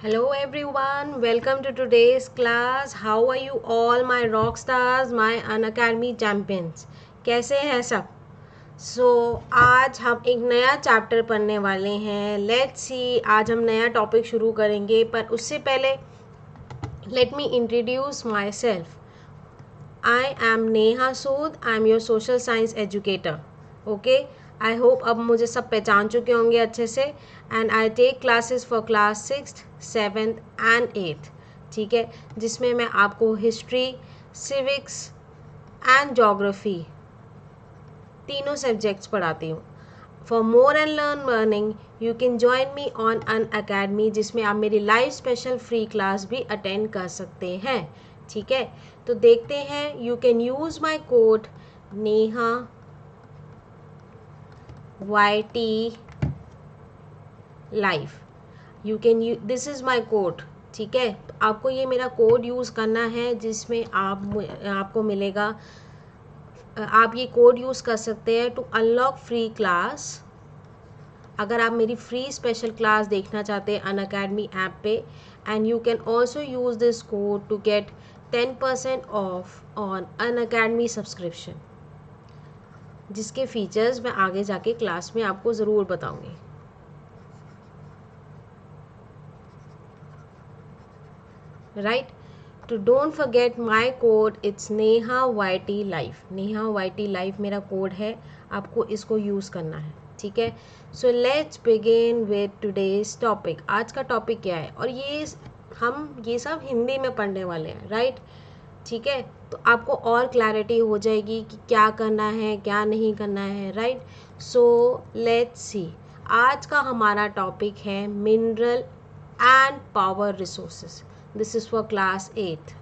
Hello everyone, welcome to today's class. How are you all my rock stars, my Unacademy champions? कैसे हैं सब? आज हम एक नया चैप्टर पढ़ने वाले हैं. लेट्स सी आज हम नया टॉपिक शुरू करेंगे, पर उससे पहले let me introduce my self. I am Neha Sood. I am your social science educator. Okay, I hope अब मुझे सब पहचान चुके होंगे अच्छे से. And I take classes for class 6th, 7th and 8th. ठीक है, जिसमें मैं आपको हिस्ट्री, सिविक्स एंड जोग्राफी तीनों सब्जेक्ट्स पढ़ाती हूँ. For more and learning you can join me on Unacademy, जिसमें आप मेरी लाइव स्पेशल फ्री क्लास भी अटेंड कर सकते हैं. ठीक है, तो देखते हैं. You can use my code Neha YT life. You can this is my code. ठीक है, तो आपको ये मेरा कोड यूज़ करना है, जिसमें आपको मिलेगा. आप ये कोड यूज़ कर सकते हैं टू अनलॉक फ्री क्लास. अगर आप मेरी फ्री स्पेशल क्लास देखना चाहते हैं अनअकैडमी ऐप पे, and you can also use this code to get 10% off on Unacademy subscription, जिसके फीचर्स मैं आगे जाके क्लास में आपको ज़रूर बताऊंगी. राइट, तो don't forget my code. It's Neha YT life. Neha YT life मेरा कोड है, आपको इसको यूज़ करना है. ठीक है, so let's begin with today's topic. आज का टॉपिक क्या है, और हम ये सब हिंदी में पढ़ने वाले हैं. राइट, ठीक है, तो आपको और क्लैरिटी हो जाएगी कि क्या करना है क्या नहीं करना है. Right, so let's see. आज का हमारा टॉपिक है mineral and power resources. This is for class 8.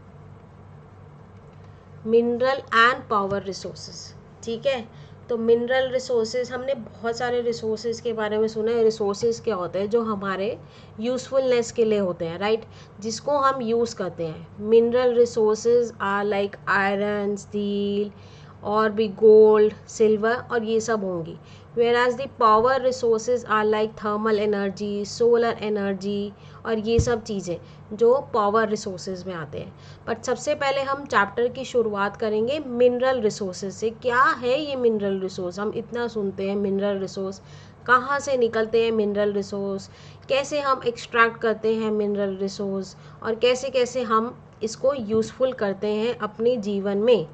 Mineral and power resources. ठीक है, तो मिनरल रिसोर्सेज, हमने बहुत सारे रिसोर्सेज के बारे में सुना है. रिसोर्सेज क्या होते हैं? जो हमारे यूज़फुलनेस के लिए होते हैं. राइट, जिसको हम यूज़ करते हैं. Mineral resources are like iron, steel और भी गोल्ड, सिल्वर और ये सब होंगी. whereas the power resources are like thermal energy, solar energy और ये सब चीज़ें जो पावर रिसोर्सेज में आते हैं. बट सबसे पहले हम चैप्टर की शुरुआत करेंगे मिनरल रिसोर्सेज से. क्या है ये मिनरल रिसोर्स? हम इतना सुनते हैं मिनरल रिसोर्स. कहाँ से निकलते हैं मिनरल रिसोर्स, कैसे हम एक्सट्रैक्ट करते हैं मिनरल रिसोर्स, और कैसे कैसे हम इसको यूज़फुल करते हैं अपने जीवन में.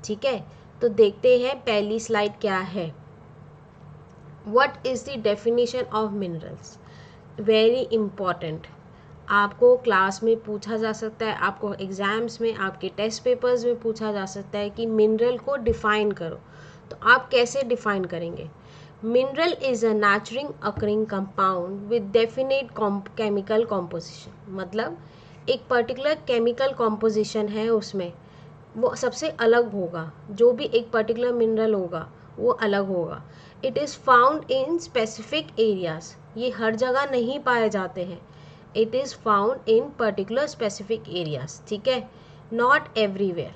ठीक है, तो देखते हैं पहली स्लाइड क्या है. What is the definition of minerals? Very important. आपको क्लास में पूछा जा सकता है, आपको एग्ज़ाम्स में, आपके टेस्ट पेपर्स में पूछा जा सकता है कि मिनरल को डिफ़ाइन करो. तो आप कैसे डिफ़ाइन करेंगे? Mineral is a natural occurring compound with definite chemical composition. मतलब एक पर्टिकुलर केमिकल कॉम्पोजिशन है, उसमें वो सबसे अलग होगा. जो भी एक पर्टिकुलर मिनरल होगा वो अलग होगा. It is found in specific areas. ये हर जगह नहीं पाए जाते हैं. It is found in particular specific areas. ठीक है, not everywhere.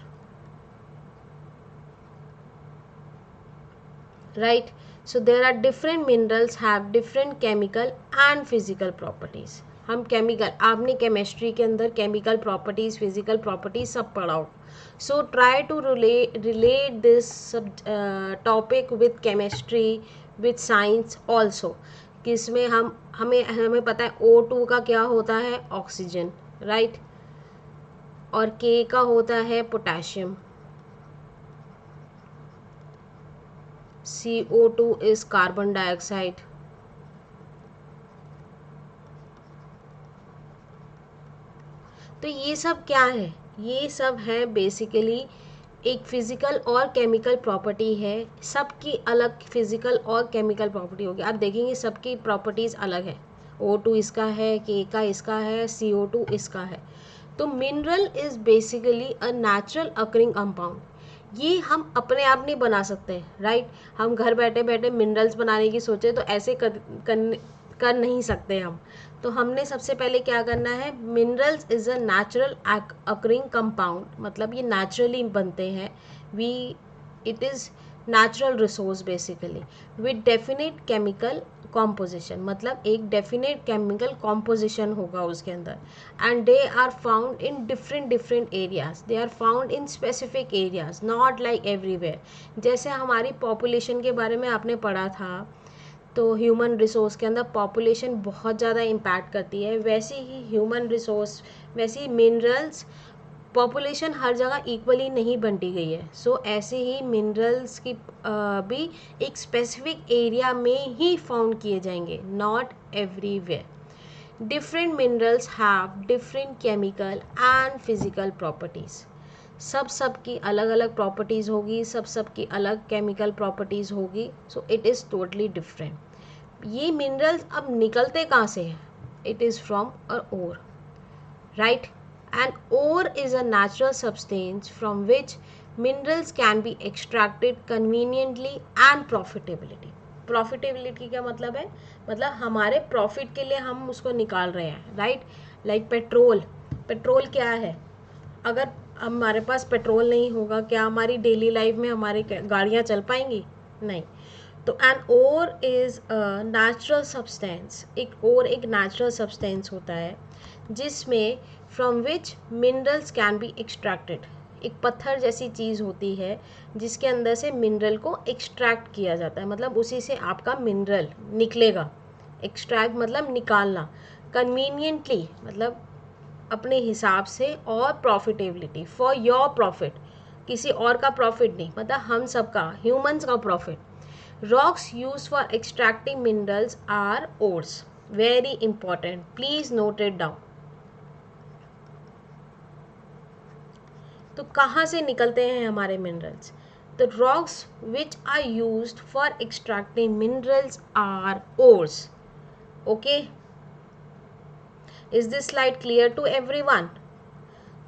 Right, so there are different minerals have different chemical and physical properties. हम केमिकल, आपने केमिस्ट्री के अंदर केमिकल प्रॉपर्टीज़, फिजिकल प्रॉपर्टीज़ सब पढ़ा हो. So try to relate this topic with chemistry, with science also. किसमें हमें पता है O2 का क्या होता है? ऑक्सीजन. राइट, और K का होता है potassium. CO2 is carbon dioxide. तो ये सब क्या है? ये सब है बेसिकली एक फिज़िकल और केमिकल प्रॉपर्टी है. सबकी अलग फिज़िकल और केमिकल प्रॉपर्टी होगी. आप देखेंगे सबकी प्रॉपर्टीज़ अलग है. O2 इसका है, K का इसका है, CO2 इसका है. तो mineral is basically a natural occurring compound. ये हम अपने आप नहीं बना सकते. राइट, हम घर बैठे बैठे मिनरल्स बनाने की सोचे तो ऐसे कर नहीं सकते हम. तो हमने सबसे पहले क्या करना है? Minerals is a natural occurring compound. मतलब ये नेचुरली बनते हैं. It is natural resource basically with definite chemical composition, मतलब एक डेफिनेट केमिकल कॉम्पोजिशन होगा उसके अंदर, and they are found in different areas, they are found in specific areas, not like everywhere. जैसे हमारी पॉपुलेशन के बारे में आपने पढ़ा था, तो ह्यूमन रिसोर्स के अंदर पॉपुलेशन बहुत ज़्यादा इम्पैक्ट करती है, वैसे ही ह्यूमन रिसोर्स, वैसे ही मिनरल्स, पॉपुलेशन हर जगह इक्वली नहीं बंटी गई है। सो ऐसे ही मिनरल्स की भी एक स्पेसिफिक एरिया में ही फाउंड किए जाएंगे, not everywhere. Different minerals have different chemical and physical properties, सब की अलग अलग प्रॉपर्टीज़ होगी, सब की अलग केमिकल प्रॉपर्टीज़ होगी। So it is totally different. ये मिनरल्स अब निकलते कहाँ से हैं? It is from a ore, right? An ore is a natural substance from which minerals can be extracted conveniently and profitability. Profitability क्या मतलब है? मतलब हमारे प्रॉफिट के लिए हम उसको निकाल रहे हैं, राइट? लाइक पेट्रोल, पेट्रोल क्या है? अगर हमारे पास पेट्रोल नहीं होगा, क्या हमारी डेली लाइफ में हमारी गाड़ियाँ चल पाएंगी? नहीं। तो an ore is a natural substance, एक और एक नेचुरल सब्सटेंस होता है जिसमें from which minerals can be extracted. एक पत्थर जैसी चीज़ होती है जिसके अंदर से मिनरल को एक्सट्रैक्ट किया जाता है, मतलब उसी से आपका मिनरल निकलेगा। एक्सट्रैक्ट मतलब निकालना, कन्वीनियंटली मतलब अपने हिसाब से, और प्रॉफिटेबिलिटी फॉर योर प्रॉफिट, किसी और का प्रॉफिट नहीं, मतलब हम सबका, ह्यूमंस का profit. Rocks used for extracting minerals are ores. Very important. Please note it down. तो कहाँ से निकलते हैं हमारे minerals? The rocks which are used for extracting minerals are ores. Okay? Is this slide clear to everyone?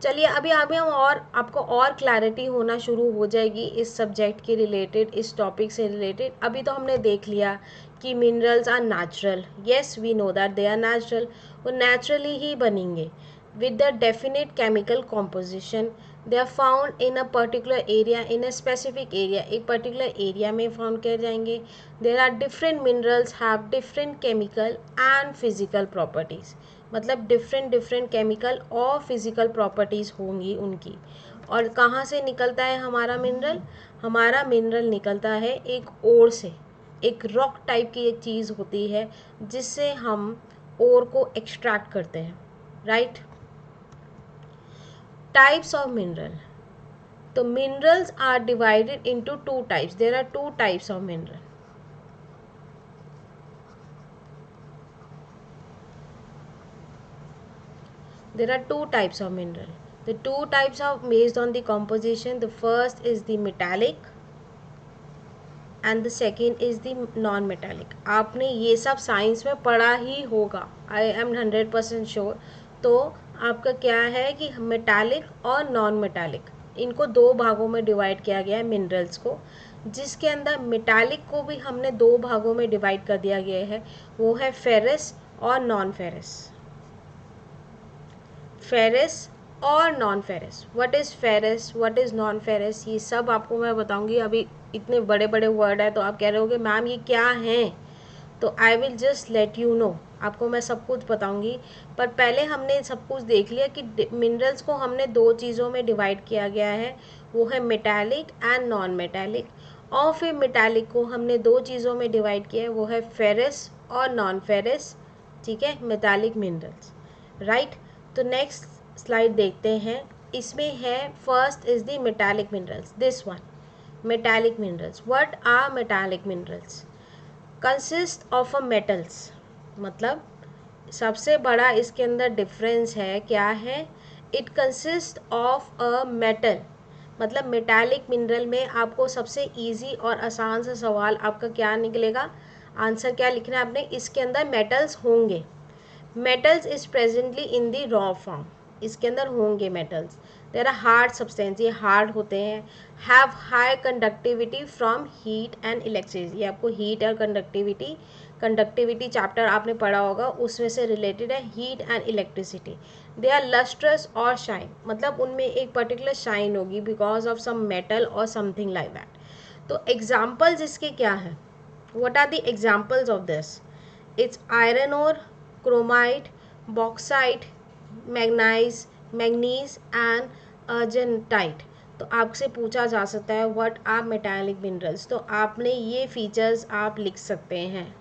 चलिए अभी अभी हम और आपको और क्लैरिटी होना शुरू हो जाएगी इस सब्जेक्ट के रिलेटेड, इस टॉपिक से रिलेटेड। अभी तो हमने देख लिया कि minerals are natural, yes we know that they are natural, वो नेचुरली ही बनेंगे with the definite chemical composition. They are found in a particular area, in a specific area, एक पर्टिकुलर एरिया में फाउंड किए जाएंगे। There are different minerals have different chemical and physical properties, मतलब different chemical और physical properties होंगी उनकी। और कहाँ से निकलता है हमारा मिनरल? हमारा मिनरल निकलता है एक ओर से, एक रॉक टाइप की एक चीज़ होती है जिससे हम ओर को एक्सट्रैक्ट करते हैं, राइट? टाइप्स ऑफ मिनरल, तो minerals are divided into two types, there are two types of mineral. There are two types of mineral. The two types are based on the composition. The first is the metallic and the second is the non-metallic. आपने ये सब science में पढ़ा ही होगा, I am 100% sure। तो आपका क्या है कि मेटालिक और नॉन मेटालिक, इनको दो भागों में डिवाइड किया गया है मिनरल्स को, जिसके अंदर मेटालिक को भी हमने दो भागों में डिवाइड कर दिया गया है, वो है फेरस और नॉन फेरस। फेरस और non ferrous, what is ferrous, what is non ferrous, ये सब आपको मैं बताऊंगी। अभी इतने बड़े बड़े वर्ड है तो आप कह रहे होगे मैम ये क्या हैं, तो I will just let you know, आपको मैं सब कुछ बताऊंगी। पर पहले हमने सब कुछ देख लिया कि मिनरल्स को हमने दो चीज़ों में डिवाइड किया गया है, वो है मेटालिक एंड नॉन मेटालिक। और फिर मेटालिक को हमने दो चीज़ों में डिवाइड किया है, वो है फेरस और नॉन फेरस, ठीक है, मेटालिक मिनरल्स, राइट? तो नेक्स्ट स्लाइड देखते हैं, इसमें है first is the metallic minerals, this one, metallic minerals. What are metallic minerals? Consist of a metals, मतलब सबसे बड़ा इसके अंदर डिफरेंस है, क्या है? It consist of a metal, मतलब मेटालिक मिनरल में आपको सबसे इजी और आसान सा सवाल आपका क्या निकलेगा, आंसर क्या लिखना है आपने, इसके अंदर मेटल्स होंगे। Metals is presently in the raw form, इसके अंदर होंगे metals. There are hard substance, ये हार्ड होते हैं। Have high conductivity from heat and electricity, ये आपको हीट और कंडक्टिविटी चैप्टर आपने पढ़ा होगा, उसमें से रिलेटेड है, heat and electricity. They are lustrous और शाइन, मतलब उनमें एक पर्टिकुलर शाइन होगी बिकॉज ऑफ सम मेटल और समथिंग लाइक दैट। तो एग्जाम्पल्स इसके क्या हैं, what are the examples of this? It's iron और chromite, bauxite, manganese and argentite. तो आपसे पूछा जा सकता है व्हाट आर मेटालिक मिनरल्स, तो आपने ये फीचर्स आप लिख सकते हैं।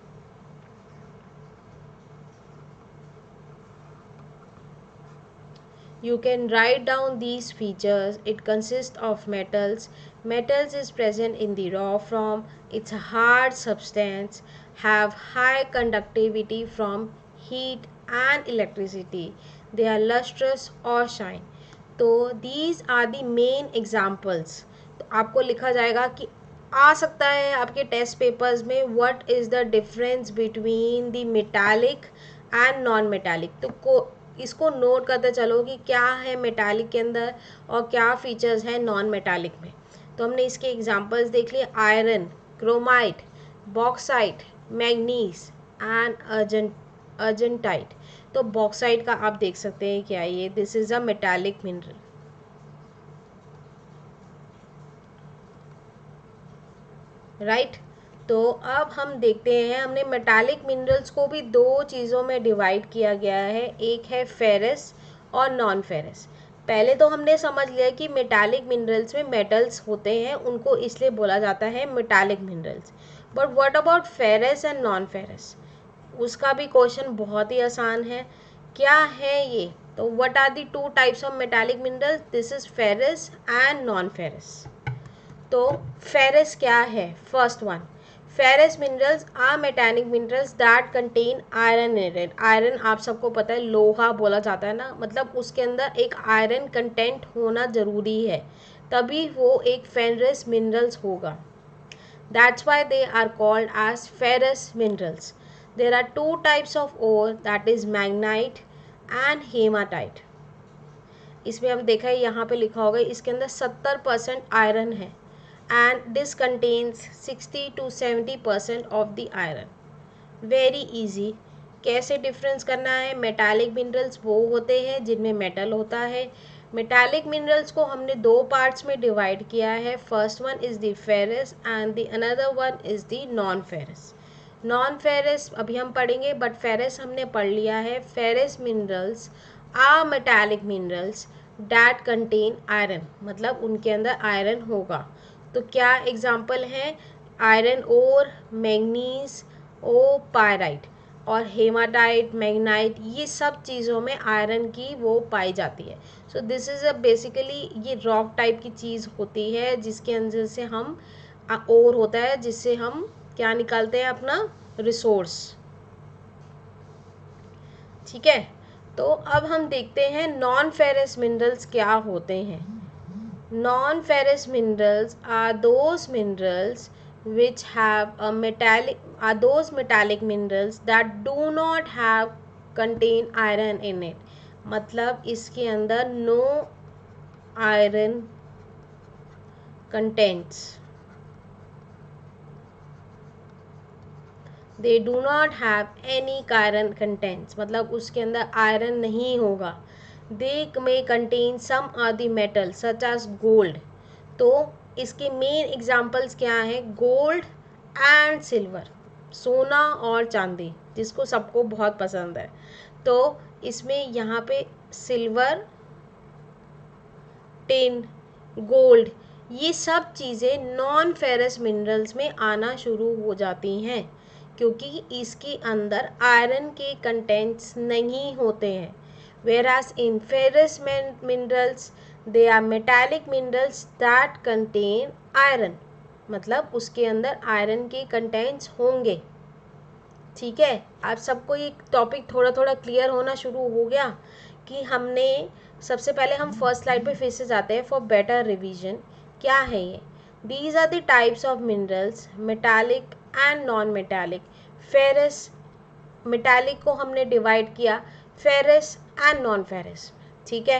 You can write down these features. It consists of metals. Metals is present in the raw form. It's a hard substance, have high conductivity from heat and electricity. They are lustrous or shine. तो these are the main examples. तो आपको लिखा जाएगा कि आ सकता है आपके test papers में what is the difference between the metallic and non metallic. तो इसको नोट करते चलो कि क्या है मेटालिक के अंदर और क्या फीचर्स हैं नॉन मेटालिक में। तो हमने इसके एग्जांपल्स देख लिए, iron, chromite, bauxite, manganese and argentite. तो बॉक्साइट का आप देख सकते हैं क्या ये, this is a metallic mineral, right. तो अब हम देखते हैं, हमने मेटालिक मिनरल्स को भी दो चीज़ों में डिवाइड किया गया है, एक है फेरस और नॉन फेरस। पहले तो हमने समझ लिया कि मेटालिक मिनरल्स में मेटल्स होते हैं, उनको इसलिए बोला जाता है metallic minerals. But what about ferrous and non ferrous? उसका भी क्वेश्चन बहुत ही आसान है, क्या है ये? तो what are the two types of metallic minerals? This is ferrous and non ferrous. तो फेरस क्या है? First one, ferrous minerals are metallic minerals that contain iron in it. Iron आप सबको पता है लोहा बोला जाता है ना, मतलब उसके अंदर एक आयरन कंटेंट होना ज़रूरी है, तभी वो एक फेरस मिनरल्स होगा। That's why they are called as ferrous minerals. There are two types of ore, that is magnetite and haematite. इसमें अब देखा है यहाँ पे लिखा होगा, इसके अंदर 70% आयरन है and this contains 60 to 70% of the iron. Very easy. कैसे डिफरेंस करना है? मेटालिक मिनरल्स वो होते हैं जिनमें मेटल होता है। मेटालिक मिनरल्स को हमने दो पार्ट्स में डिवाइड किया है, first one is the ferrous and the another one is the non ferrous. Non ferrous अभी हम पढ़ेंगे, बट फेरस हमने पढ़ लिया है। Ferrous minerals are metallic minerals that contain iron, मतलब उनके अंदर आयरन होगा। तो क्या एग्जाम्पल हैं? आयरन ओर, मैग्नीज ओ पायराइट और हेमाटाइट, मैग्नाइट, ये सब चीज़ों में आयरन की वो पाई जाती है। So this is a basically ये रॉक टाइप की चीज़ होती है जिसके अंदर से हम ओर होता है, जिससे हम क्या निकालते हैं? अपना रिसोर्स, ठीक है। तो अब हम देखते हैं नॉन फेरस मिनरल्स क्या होते हैं। Non-ferrous minerals are those minerals which have a those metallic minerals that do not have contain iron in it. मतलब इसके अंदर no iron contents. They do not have any iron contents. मतलब उसके अंदर iron नहीं होगा। They may contain some other metals such as gold. तो इसके मेन एग्जाम्पल्स क्या हैं? गोल्ड एंड सिल्वर, सोना और चांदी, जिसको सबको बहुत पसंद है। तो इसमें यहाँ पे सिल्वर, टिन, गोल्ड, ये सब चीज़ें नॉन फेरस मिनरल्स में आना शुरू हो जाती हैं, क्योंकि इसके अंदर आयरन के कंटेंट्स नहीं होते हैं। whereas in ferrous minerals they are metallic minerals that contain iron, मतलब उसके अंदर आयरन के कंटेंट्स होंगे, ठीक है। आप सबको ये टॉपिक थोड़ा थोड़ा क्लियर होना शुरू हो गया कि हमने सबसे पहले हम फर्स्ट स्लाइड पे फिर से जाते हैं फॉर बेटर रिवीजन। क्या है ये? These are the types of minerals, metallic and non metallic. Ferrous, metallic को हमने डिवाइड किया फेरस एंड नॉन फेरस, ठीक है।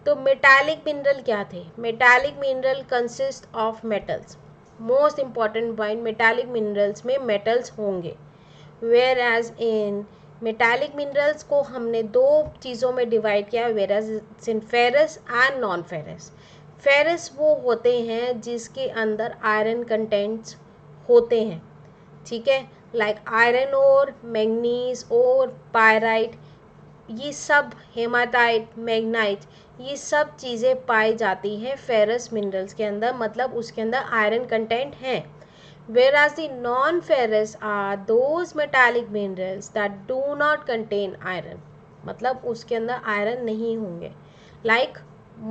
तो मेटालिक मिनरल क्या थे? Metallic mineral consist of metals. Most important point, metallic minerals में मेटल्स होंगे। Where as in metallic minerals को हमने दो चीज़ों में डिवाइड किया, where as in ferrous and non ferrous. Ferrous वो होते हैं जिसके अंदर आयरन कंटेंट्स होते हैं, ठीक है, लाइक आयरन और मैंगनीज और पायराइट, ये सब हेमाटाइट, मैग्नाइट, ये सब चीज़ें पाई जाती हैं फेरस मिनरल्स के अंदर, मतलब उसके अंदर आयरन कंटेंट है। whereas the non-ferrous are those metallic minerals that do not contain iron, मतलब उसके अंदर आयरन नहीं होंगे। like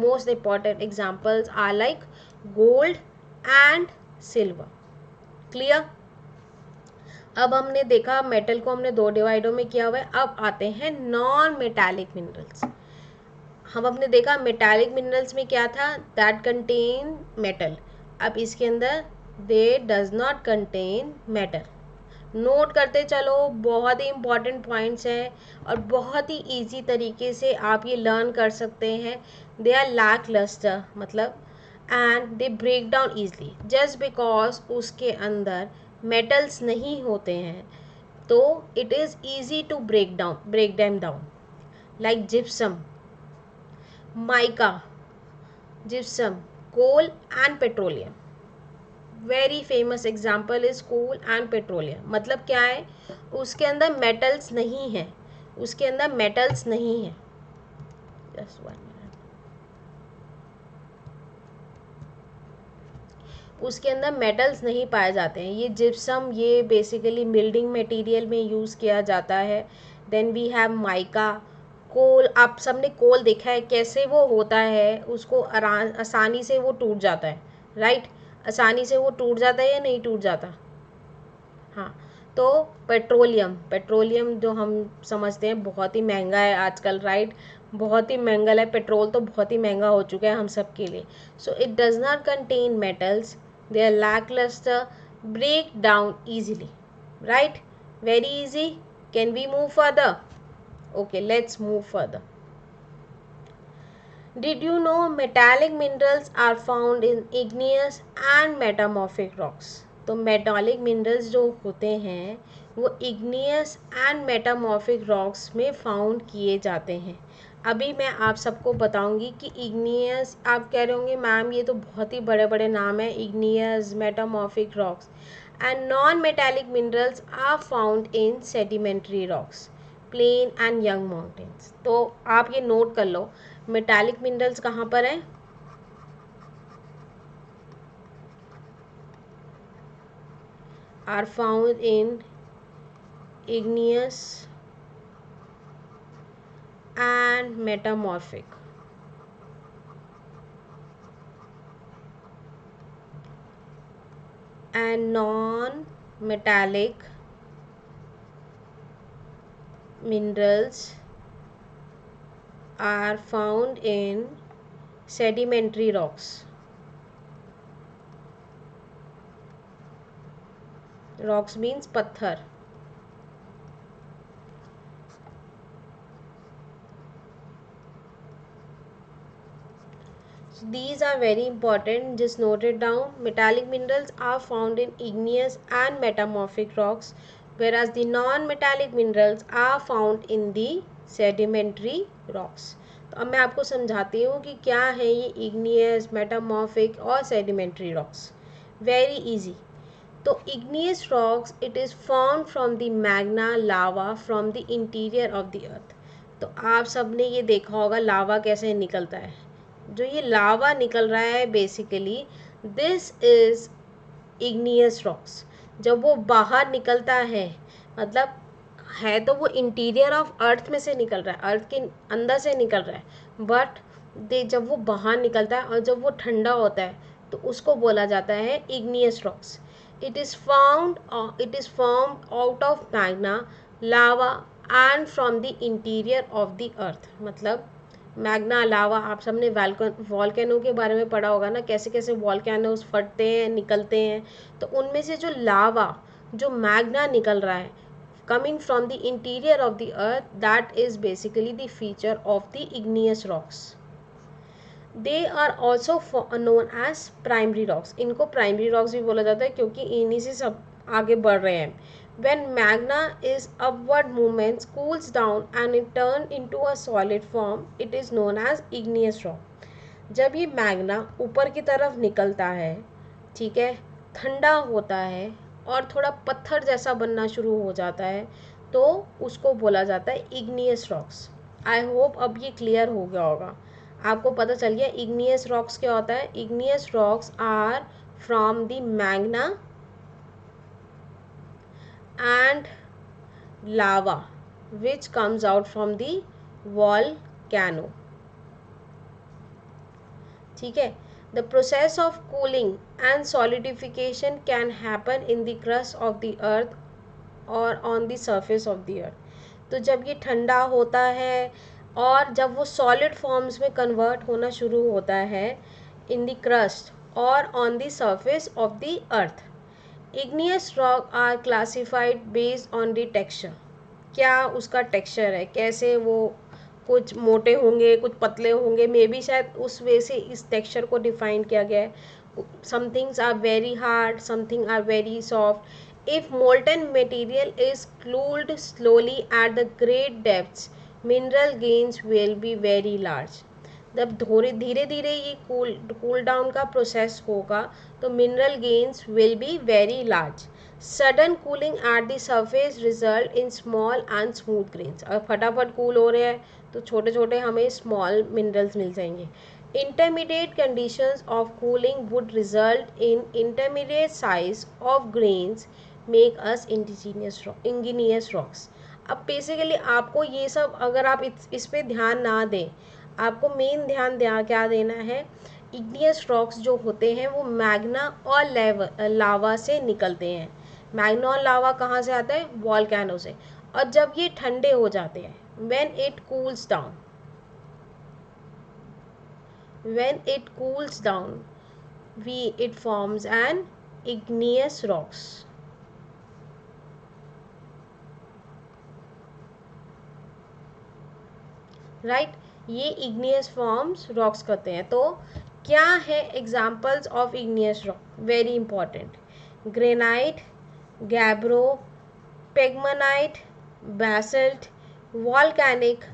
most important examples are like gold and silver। clear? अब हमने देखा मेटल को हमने दो डिवाइडों में किया हुआ है। अब आते हैं नॉन मेटालिक मिनरल्स। हम अपने देखा मेटालिक मिनरल्स में क्या था, दैट कंटेन मेटल। अब इसके अंदर दे does not contain metal. Note करते चलो, बहुत ही इंपॉर्टेंट पॉइंट्स हैं और बहुत ही इजी तरीके से आप ये लर्न कर सकते हैं। दे आर लैक लस्टर, मतलब and they break down easily just because उसके अंदर मेटल्स नहीं होते हैं, तो it is easy to break them down. Like gypsum, mica, gypsum, coal and petroleum. Very famous example is coal and petroleum. मतलब क्या है, उसके अंदर मेटल्स नहीं है, उसके अंदर मेटल्स नहीं है। Just 1 minute. उसके अंदर मेटल्स नहीं पाए जाते हैं। ये जिप्सम, ये बेसिकली बिल्डिंग मटेरियल में यूज़ किया जाता है। Then we have mica. Coal, आप सबने कोल देखा है कैसे वो होता है, उसको आसानी से वो टूट जाता है, राइट? आसानी से वो टूट जाता है या नहीं टूट जाता? हाँ। तो पेट्रोलियम जो हम समझते हैं बहुत ही महंगा है आजकल, राइट? बहुत ही महंगा है, पेट्रोल तो बहुत ही महंगा हो चुका है हम सब के लिए। So it does not contain metals, they are lacklustre, break down easily, right? Very easy. Can we move further? Okay, let's move further. Did you know metallic minerals are found in igneous and metamorphic rocks? तो metallic minerals जो होते हैं वो igneous and metamorphic rocks में found किए जाते हैं। अभी मैं आप सबको बताऊंगी कि इग्नियस, आप कह रहे होंगे मैम ये तो बहुत ही बड़े बड़े नाम हैं, igneous, metamorphic rocks and non metallic minerals are found in sedimentary rocks, plain and young mountains. तो आप ये नोट कर लो, मेटालिक मिनरल्स कहाँ पर हैं? Are found in igneous and metamorphic, and non-metallic minerals are found in sedimentary rocks. Rocks means पत्थर। So these are very important, just note it down. Metallic minerals are found in igneous and metamorphic rocks, whereas the non-metallic minerals are found in the sedimentary rocks. तो अब मैं आपको समझाती हूँ कि क्या है ये igneous, metamorphic और sedimentary rocks. Very easy. तो igneous rocks, it is formed from the magna lava from the interior of the earth. तो आप सबने ये देखा होगा लावा कैसे निकलता है। जो ये लावा निकल रहा है basically this is igneous rocks. जब वो बाहर निकलता है, मतलब है तो वो इंटीरियर ऑफ अर्थ में से निकल रहा है, अर्थ के अंदर से निकल रहा है, बट जब वो बाहर निकलता है और जब वो ठंडा होता है तो उसको बोला जाता है igneous rocks. It is formed out of Magna lava and from the interior of the अर्थ। मतलब मैग्ना लावा, आप सबने वॉल्केनो के बारे में पढ़ा होगा ना, कैसे कैसे वॉल्केनोस फटते हैं, निकलते हैं। तो उनमें से जो लावा, जो मैग्ना निकल रहा है coming from the interior of the earth, that is basically the feature of the igneous rocks. They are also known as primary rocks. इनको primary rocks भी बोला जाता है क्योंकि इन्हीं से सब आगे बढ़ रहे हैं। When magma is upward movements cools down and it turns into a solid form, it is known as igneous rock. जब ये मैग्ना ऊपर की तरफ निकलता है, ठीक है, ठंडा होता है और थोड़ा पत्थर जैसा बनना शुरू हो जाता है, तो उसको बोला जाता है इग्नियस रॉक्स। आई होप अब ये क्लियर हो गया होगा, आपको पता चल गया इग्नियस रॉक्स क्या होता है। Igneous rocks are from the magma and lava which comes out from the volcano, ठीक है। the process of cooling and solidification can happen in the crust of the earth or on the surface of the earth। तो जब ये ठंडा होता है और जब वो सॉलिड फॉर्म्स में कन्वर्ट होना शुरू होता है इन द क्रस्ट और on the surface of the earth. igneous rock are classified based on the texture। क्या उसका टेक्सचर है, कैसे वो कुछ मोटे होंगे, कुछ पतले होंगे, मे बी शायद उस वे से इस टेक्सचर को डिफाइन किया गया है। Some things are very hard, something are very soft. If molten material is cooled slowly at the great depths, mineral gains will be very large। जब धीरे धीरे ये कूल डाउन का प्रोसेस होगा तो mineral gains will be very large. Sudden cooling at the surface result in small and smooth grains. अगर फटाफट cool हो रहे हैं तो छोटे छोटे हमें स्मॉल मिनरल्स मिल जाएंगे। Intermediate conditions of cooling would result in intermediate size of grains make us Angénieux rocks. अब बेसिकली आपको ये सब अगर आप इस पे ध्यान ना दें, आपको मेन ध्यान क्या देना है, इग्नियस रॉक्स जो होते हैं वो मैग्ना और लावा से निकलते हैं। मैग्ना और लावा कहाँ से आता है, वॉल्केनो से। और जब ये ठंडे हो जाते हैं, when it cools down it forms an igneous rocks। Right, ये इग्नियस फॉर्म्स रॉक्स करते हैं। तो क्या है examples of igneous rock, very important, granite, gabbro, pegmatite, basalt, volcanic,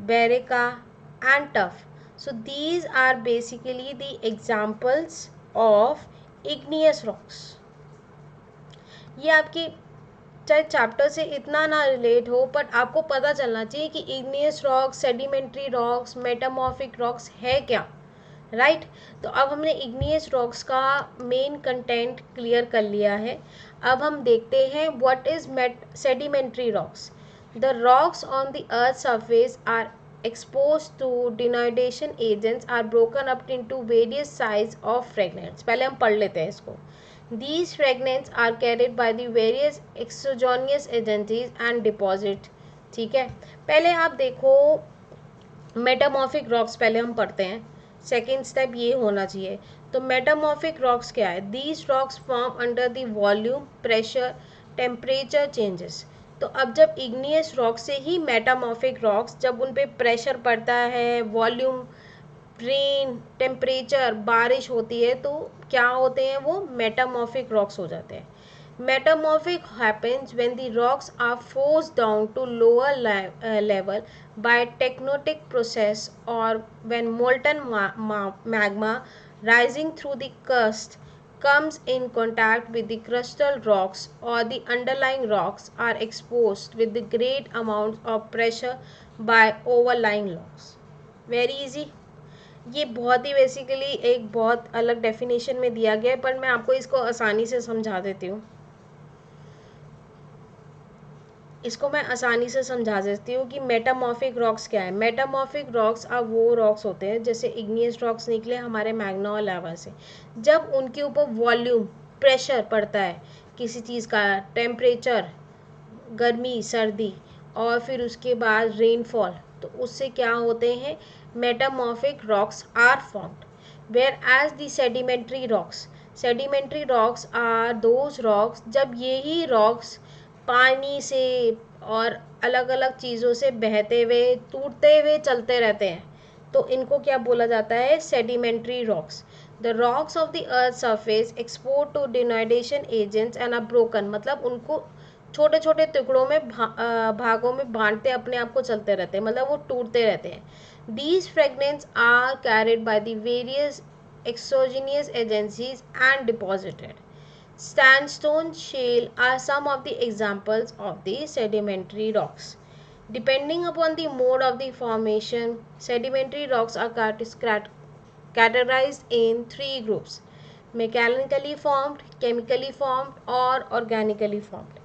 breccia and tuff. So these are basically the examples of igneous rocks. ये आपकी चाहे chapter से इतना ना रिलेट हो, बट आपको पता चलना चाहिए कि igneous rocks, sedimentary rocks, metamorphic rocks है क्या, राइट। तो अब हमने इग्नियस रॉक्स का मेन कंटेंट क्लियर कर लिया है। अब हम देखते हैं what is sedimentary rocks. The rocks on the earth surface are exposed to denudation agents are broken up into various size of fragments। पहले हम पढ़ लेते हैं इसको। These fragments are carried by the various exogenous agencies and deposit। ठीक है, पहले आप देखो मेटामॉर्फिक रॉक्स पहले हम पढ़ते हैं, सेकेंड स्टेप ये होना चाहिए। तो मेटामॉर्फिक रॉक्स क्या है, these rocks form under the volume, pressure, temperature changes. तो अब जब इग्नियस रॉक से ही मेटामॉर्फिक रॉक्स, जब उन पे प्रेशर पड़ता है, वॉल्यूम, रेन, टेम्परेचर, बारिश होती है, तो क्या होते हैं वो मेटामॉर्फिक रॉक्स हो जाते हैं। Metamorphic happens when the rocks are forced down to lower level by tectonic process, or when molten magma rising through the crust comes in contact with the crustal rocks, or the underlying rocks are exposed with the great amounts of pressure by overlying rocks। Very easy। ये बहुत ही basically एक बहुत अलग definition में दिया गया है, पर मैं आपको इसको आसानी से समझा देती हूँ। कि मेटामॉर्फिक रॉक्स क्या है। मेटामॉर्फिक रॉक्स अब वो रॉक्स होते हैं, जैसे इग्नियस रॉक्स निकले हमारे मैग्ना और लावा से, जब उनके ऊपर वॉल्यूम, प्रेशर पड़ता है किसी चीज़ का, टेम्परेचर, गर्मी, सर्दी, और फिर उसके बाद रेनफॉल, तो उससे क्या होते हैं, metamorphic rocks are formed. Where as the sedimentary rocks are those rocks, जब यही रॉक्स पानी से और अलग अलग चीज़ों से बहते हुए, टूटते हुए चलते रहते हैं, तो इनको क्या बोला जाता है, sedimentary rocks. The rocks of the earth surface expose to denudation agents and are broken, मतलब उनको छोटे छोटे टुकड़ों में भागों में बांटते अपने आप को चलते रहते हैं, मतलब वो टूटते रहते हैं। These fragments are carried by the various exogenous agencies and deposited. Sandstone, shale are some of the examples of the sedimentary rocks. Depending upon the mode of the formation, sedimentary rocks are categorized in three groups: mechanically formed, chemically formed और organically formed.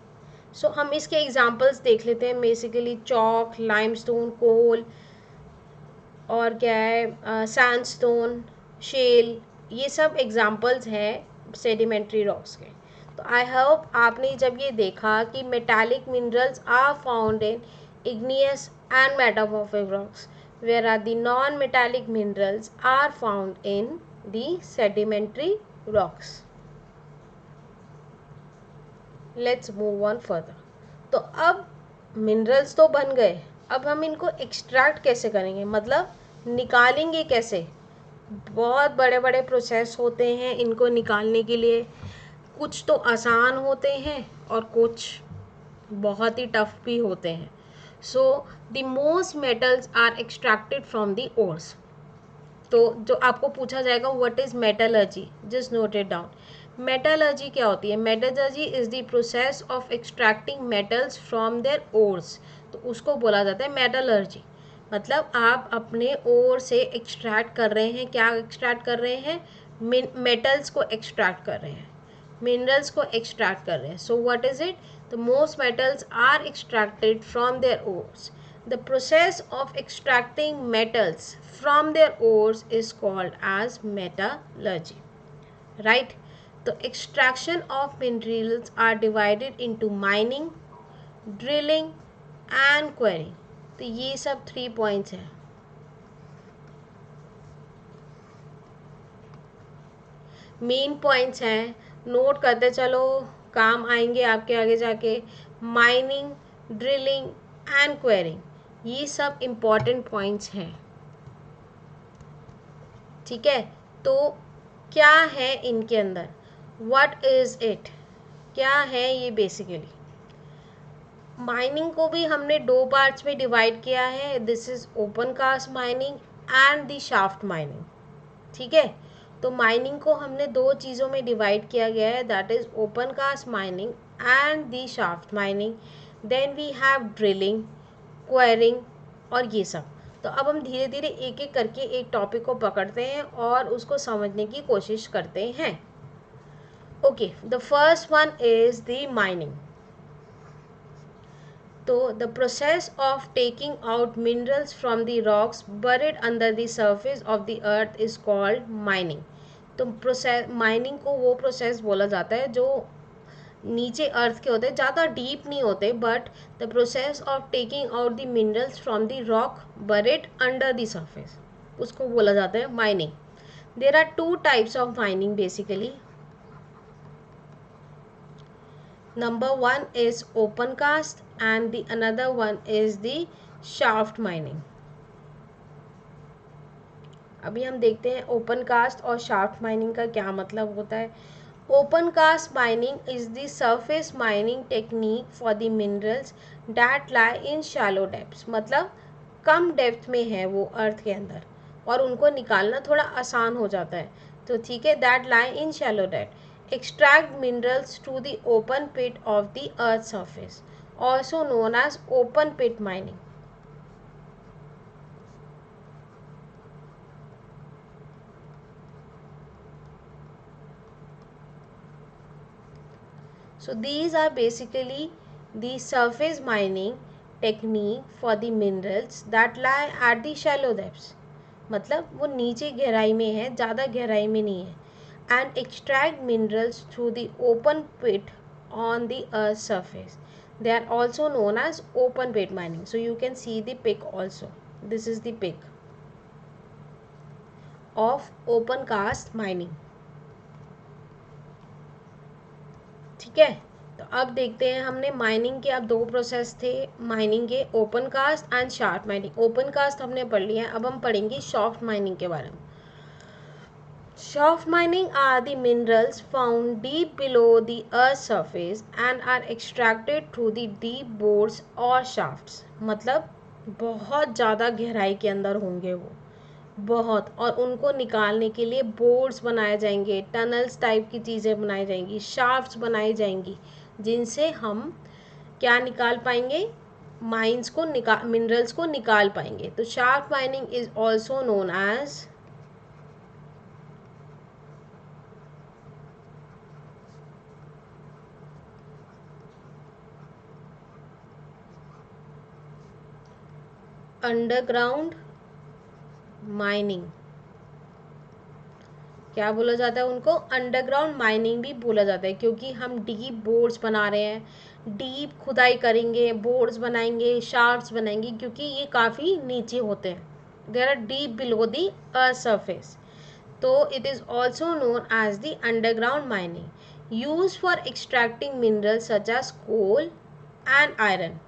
सो हम इसके examples देख लेते हैं। Basically chalk, limestone, कोल और क्या है sandstone, shell, ये सब एग्जाम्पल्स हैं सेडिमेंट्री रॉक्स के। तो आई होप आपने जब ये देखा कि metallic minerals are found in igneous and metamorphic rocks, where are the non metallic minerals are found in the sedimentary rocks. Let's move on further. तो अब मिनरल्स तो बन गए, अब हम इनको एक्सट्रैक्ट कैसे करेंगे, मतलब निकालेंगे कैसे। बहुत बड़े बड़े प्रोसेस होते हैं इनको निकालने के लिए। कुछ तो आसान होते हैं और कुछ बहुत ही टफ भी होते हैं। So the most metals are extracted from the ores. तो जो आपको पूछा जाएगा what is metallurgy, just note it down. Metallurgy क्या होती है? Metallurgy is the process of extracting metals from their ores. तो उसको बोला जाता है मेटलर्जी। मतलब आप अपने ओर से एक्सट्रैक्ट कर रहे हैं। क्या एक्सट्रैक्ट कर रहे हैं? मेटल्स को एक्सट्रैक्ट कर रहे हैं, मिनरल्स को एक्सट्रैक्ट कर रहे हैं। So what is it? The most metals are extracted from their ores. The process of extracting metals from their ores is called as metallurgy, right? The extraction of minerals are divided into mining, drilling and quarrying. तो ये सब 3 points हैं। Main points हैं, note करते चलो, काम आएंगे आपके आगे जाके। माइनिंग, ड्रिलिंग एंड क्वेरिंग, ये सब इम्पॉर्टेंट पॉइंट्स हैं, ठीक है। तो क्या है इनके अंदर, व्हाट इज इट, क्या है ये? बेसिकली माइनिंग को भी हमने 2 पार्ट्स में डिवाइड किया है। This is open cast mining and the shaft mining, ठीक है। तो माइनिंग को हमने 2 चीज़ों में डिवाइड किया गया है, that is open cast mining and the shaft mining. Then we have drilling, quarrying और ये सब। तो अब हम धीरे धीरे एक एक करके एक टॉपिक को पकड़ते हैं और उसको समझने की कोशिश करते हैं। Okay, the first one is the mining. तो the process of taking out minerals from the rocks buried under the surface of the earth is called mining. तो प्रोसेस, माइनिंग को वो प्रोसेस बोला जाता है जो नीचे अर्थ के होते हैं, ज़्यादा डीप नहीं होते, but the process of taking out the minerals from the rock buried under the surface, उसको बोला जाता है mining. There are 2 types of mining basically. Number 1 is open cast and the another one is the shaft mining. अभी हम देखते हैं open cast और shaft mining का क्या मतलब होता है। Open cast mining is the surface mining technique for the minerals that lie in shallow depths. मतलब कम डेप्थ में है वो अर्थ के अंदर और उनको निकालना थोड़ा आसान हो जाता है। तो ठीक है, that lie in shallow depth extract minerals to the open pit of the earth's surface, also known as open pit mining. So these are basically the surface mining technique for the minerals that lie at the shallow depths. मतलब वो नीचे गहराई में है, ज़्यादा गहराई में नहीं है। And extract minerals through the open pit on the earth's surface. They are also known as open pit mining. So you can see the pic also. This is the pic of open cast mining. ठीक है, तो अब देखते हैं, हमने mining के अब 2 process थे माइनिंग के, open cast and shaft mining. Open cast हमने पढ़ लिया है, अब हम पढ़ेंगे शाफ्ट माइनिंग के बारे में। Shaft mining are the minerals found deep below the earth's surface and are extracted through the deep bores or shafts. मतलब बहुत ज़्यादा गहराई के अंदर होंगे वो, बहुत, और उनको निकालने के लिए बोर्ड्स बनाए जाएंगे, टनल्स टाइप की चीज़ें बनाई जाएंगी, शाफ्ट्स बनाई जाएंगी, जिनसे हम क्या निकाल पाएंगे, माइंस को निकाल मिनरल्स को निकाल पाएंगे. तो shaft mining is also known as underground mining. क्या बोला जाता है उनको, अंडरग्राउंड माइनिंग भी बोला जाता है, क्योंकि हम डीप बोर्ड्स बना रहे हैं, डीप खुदाई करेंगे, बोर्ड्स बनाएंगे, शाफ्ट्स बनाएंगे, क्योंकि ये काफ़ी नीचे होते हैं, they are deep below the earth surface. तो it is also known as the underground mining use for extracting minerals such as coal and iron.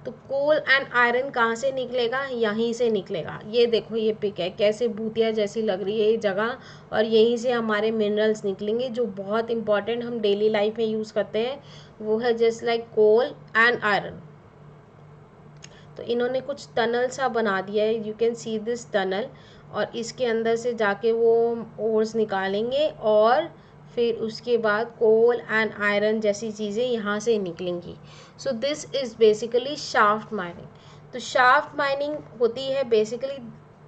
तो कोल एंड आयरन कहाँ से निकलेगा, यहीं से निकलेगा. ये देखो ये पिक है, कैसे भूतिया जैसी लग रही है ये जगह, और यहीं से हमारे मिनरल्स निकलेंगे जो बहुत इंपॉर्टेंट हम डेली लाइफ में यूज़ करते हैं. वो है just like coal and iron. तो इन्होंने कुछ टनल सा बना दिया है, you can see this tunnel, और इसके अंदर से जाके वो ओर्स निकालेंगे और फिर उसके बाद कोल एंड आयरन जैसी चीज़ें यहाँ से निकलेंगी. So this is basically shaft mining. तो शाफ्ट माइनिंग होती है बेसिकली,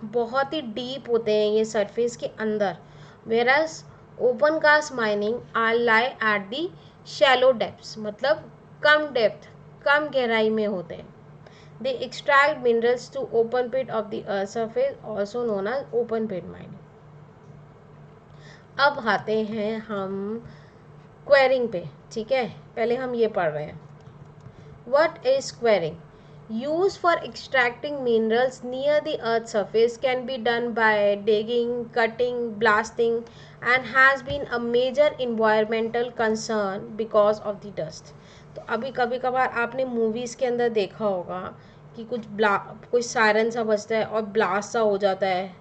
बहुत ही डीप होते हैं ये सरफेस के अंदर, where as open cast mining are lie at the shallow depths. मतलब कम डेप्थ, कम गहराई में होते हैं. They extract minerals to open pit of the earth surface, also known as open pit mining. अब आते हैं हम क्वेरिंग पे. ठीक है, पहले हम ये पढ़ रहे हैं. What is quarrying? Use for extracting minerals near the earth's surface can be done by digging, cutting, blasting, and has been a major environmental concern because of the dust. तो अभी कभी कभार आपने मूवीज़ के अंदर देखा होगा कि कोई सायरन सा बजता है और ब्लास्ट सा हो जाता है.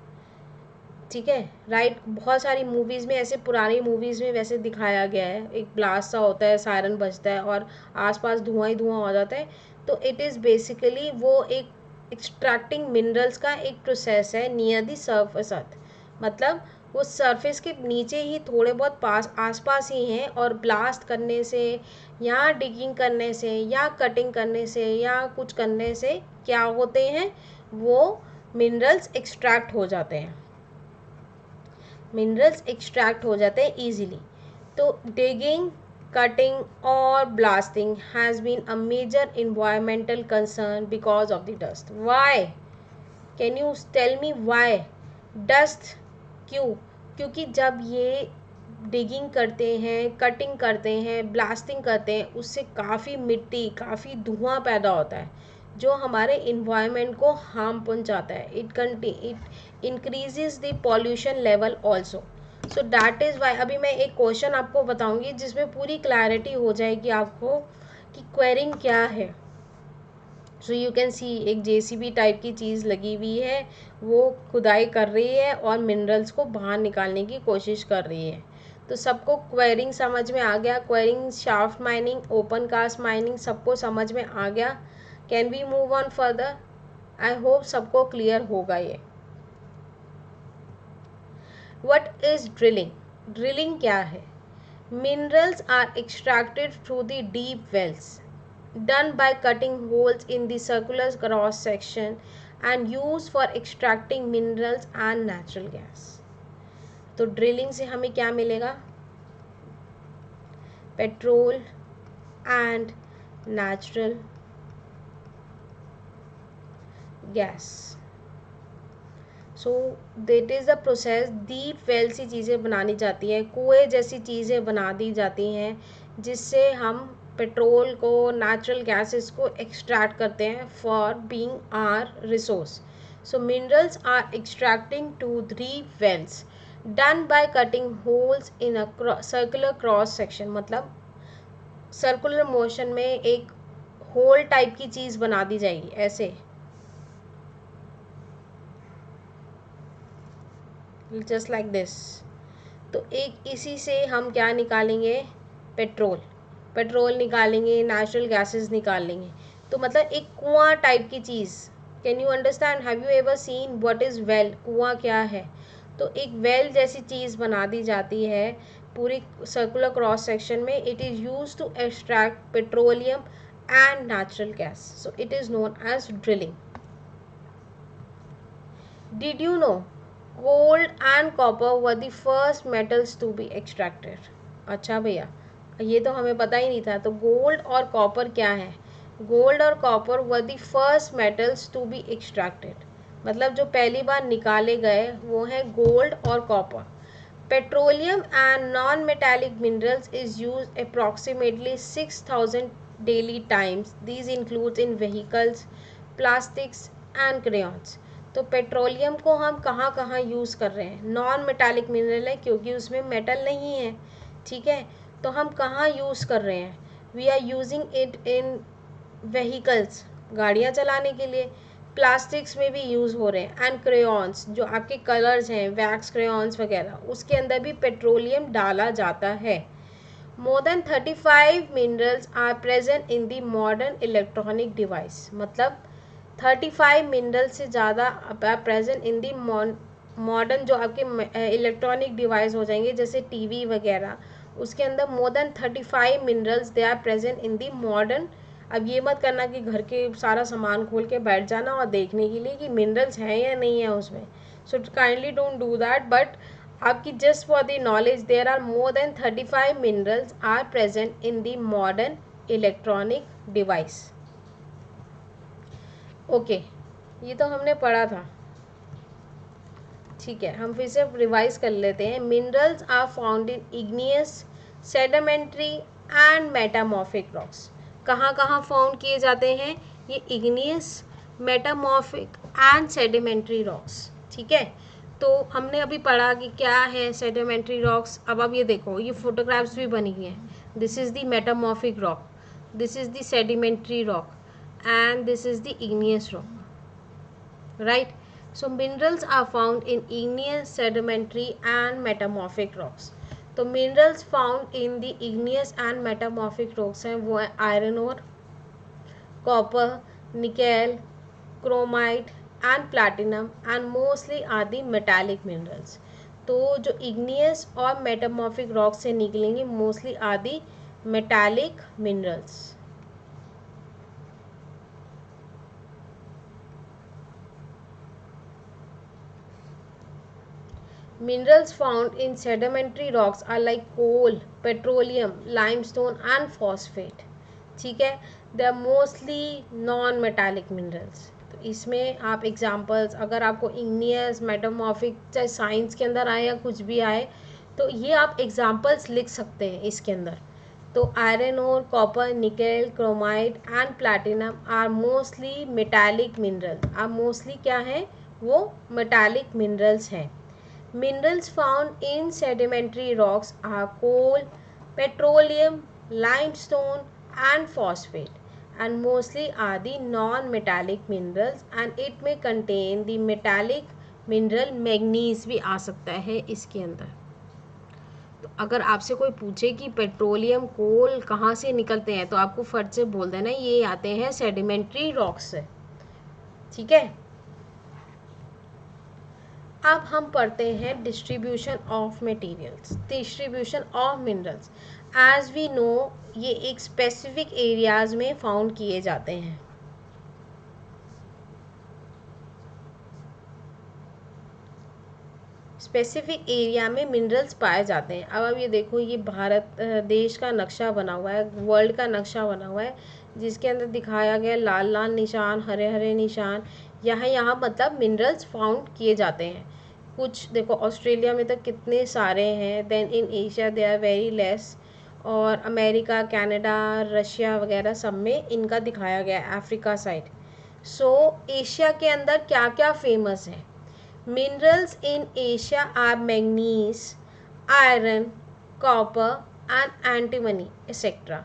ठीक है, राइट. बहुत सारी मूवीज़ में ऐसे, पुरानी मूवीज़ में वैसे दिखाया गया है, एक ब्लास्ट सा होता है, सायरन बजता है और आसपास धुआं ही धुआं हो जाता है. तो इट इज़ बेसिकली वो एक एक्सट्रैक्टिंग मिनरल्स का एक प्रोसेस है नियर द सरफेस अर्थ. मतलब वो सरफेस के नीचे ही थोड़े बहुत आसपास ही हैं, और ब्लास्ट करने से या डिगिंग करने से या कटिंग करने से या कुछ करने से क्या होते हैं, वो मिनरल्स एक्सट्रैक्ट हो जाते हैं, मिनरल्स एक्सट्रैक्ट हो जाते हैं ईजिली. तो डिगिंग, कटिंग और blasting has been a major environmental concern because of the dust. Why, can you tell me why dust, क्यों? क्योंकि जब ये डिगिंग करते हैं, कटिंग करते हैं, ब्लास्टिंग करते हैं, उससे काफ़ी मिट्टी, काफ़ी धुआं पैदा होता है जो हमारे इन्वायरमेंट को हार्म पहुंचाता है. It increases the pollution level also. So that is why. अभी मैं एक क्वेश्चन आपको बताऊंगी जिसमें पूरी क्लैरिटी हो जाएगी आपको कि क्वेरिंग क्या है. सो यू कैन सी एक जेसीबी टाइप की चीज़ लगी हुई है, वो खुदाई कर रही है और मिनरल्स को बाहर निकालने की कोशिश कर रही है. तो सबको क्वेरिंग समझ में आ गया. Quarrying, shaft mining, open cast mining सबको समझ में आ गया. Can we move on further? I hope सबको क्लियर होगा ये. What is drilling? ड्रिलिंग क्या है? Minerals are extracted through the deep wells done by cutting holes in the circular cross section and used for extracting minerals and natural gas. तो drilling से हमें क्या मिलेगा? Petrol and natural gas. So that is the process. Deep well सी चीज़ें बनानी जाती हैं, कुएं जैसी चीज़ें बना दी जाती हैं, जिससे हम पेट्रोल को, नेचुरल गैसेस को एक्सट्रैक्ट करते हैं for being are resource. So minerals are extracting to deep wells done by cutting holes in a circular cross section. मतलब सर्कुलर मोशन में एक होल टाइप की चीज़ बना दी जाएगी ऐसे, just like this. तो एक इसी से हम क्या निकालेंगे, पेट्रोल निकालेंगे, नेचुरल गैसेस निकालेंगे। तो मतलब एक कुआं टाइप की चीज़। Can you understand, have you ever seen what is well, कुआं क्या है? तो एक वेल जैसी चीज़ बना दी जाती है पूरी सर्कुलर क्रॉस सेक्शन में। It is use to extract petroleum and natural gas, so it is known as drilling. Did you know gold and copper were the first metals to be extracted? अच्छा भैया, ये तो हमें पता ही नहीं था। तो गोल्ड और कॉपर क्या है? गोल्ड और copper were the first metals to be extracted, मतलब जो पहली बार निकाले गए वो हैं गोल्ड और copper. Petroleum and non metallic minerals is use approximately 6000 daily times, these includes in vehicles, plastics and crayons. तो पेट्रोलियम को हम कहाँ कहाँ यूज़ कर रहे हैं? नॉन मेटालिक मिनरल है क्योंकि उसमें मेटल नहीं है, ठीक है। तो हम कहाँ यूज़ कर रहे हैं? We are using it in vehicles, गाड़ियाँ चलाने के लिए। प्लास्टिक्स में भी यूज़ हो रहे हैं। एंड क्रेयॉन्स, जो आपके कलर्स हैं, वैक्स क्रेयॉन्स वगैरह, उसके अंदर भी पेट्रोलियम डाला जाता है। More than 35 minerals are present in the modern electronic device, मतलब 35 मिनरल से ज़्यादा प्रेजेंट इन दी मॉडर्न, जो आपके इलेक्ट्रॉनिक डिवाइस हो जाएंगे जैसे टीवी वगैरह, उसके अंदर more than 35 minerals they are present in the modern. अब ये मत करना कि घर के सारा सामान खोल के बैठ जाना और देखने के लिए कि मिनरल्स हैं या नहीं है उसमें, so kindly don't do that. But आपकी just for the knowledge, there are more than 35 minerals are present in the modern electronic device. Okay, ये तो हमने पढ़ा था, ठीक है। हम फिर से रिवाइज कर लेते हैं। Minerals are found in igneous, sedimentary and metamorphic rocks. कहाँ कहाँ फाउंड किए जाते हैं? ये igneous, metamorphic and sedimentary rocks, ठीक है। तो हमने अभी पढ़ा कि क्या है सेडिमेंट्री रॉक्स। अब ये देखो, ये फोटोग्राफ्स भी बनी हुई हैं। This is the metamorphic rock, this is the sedimentary rock, and this is the igneous rock, right? So minerals are found in igneous, sedimentary and metamorphic rocks. तो minerals found in the igneous and metamorphic rocks हैं वो है iron ore, copper, nickel, chromite and platinum, and mostly are the metallic minerals. तो जो igneous और metamorphic rocks से निकलेंगे mostly are the metallic minerals. Minerals found in sedimentary rocks are like coal, petroleum, limestone and phosphate, ठीक है। They are mostly non-metallic minerals. तो इसमें आप एग्जांपल्स, अगर आपको igneous, metamorphic, चाहे साइंस के अंदर आए या कुछ भी आए, तो ये आप एग्जांपल्स लिख सकते हैं इसके अंदर। तो iron ore, copper, nickel, chromite and platinum are mostly metallic mineral. आप मोस्टली क्या है? वो मेटालिक मिनरल्स हैं। Minerals found in sedimentary rocks are coal, petroleum, limestone and phosphate, and mostly are the non-metallic minerals, and it may contain the metallic mineral manganese भी आ सकता है इसके अंदर। तो अगर आपसे कोई पूछे कि पेट्रोलियम, कोल कहाँ से निकलते हैं, तो आपको फट से बोल देना ये आते हैं सेडिमेंट्री रॉक्स से, ठीक है। अब हम पढ़ते हैं distribution of materials, distribution of minerals. As we know, ये एक स्पेसिफिक एरियाज में फाउंड किए जाते हैं। स्पेसिफिक एरिया में मिनरल्स पाए जाते हैं। अब ये देखो, ये भारत देश का नक्शा बना हुआ है, वर्ल्ड का नक्शा बना हुआ है, जिसके अंदर दिखाया गया लाल लाल निशान, हरे हरे निशान, यहाँ मतलब मिनरल्स फाउंड किए जाते हैं। कुछ देखो, ऑस्ट्रेलिया में तो कितने सारे हैं, then in Asia they are very less, और अमेरिका, कनाडा, रशिया वगैरह सब में इनका दिखाया गया है, अफ्रीका साइड। सो एशिया के अंदर क्या क्या फेमस है? Minerals in Asia are manganese, iron, copper and antimony, etc.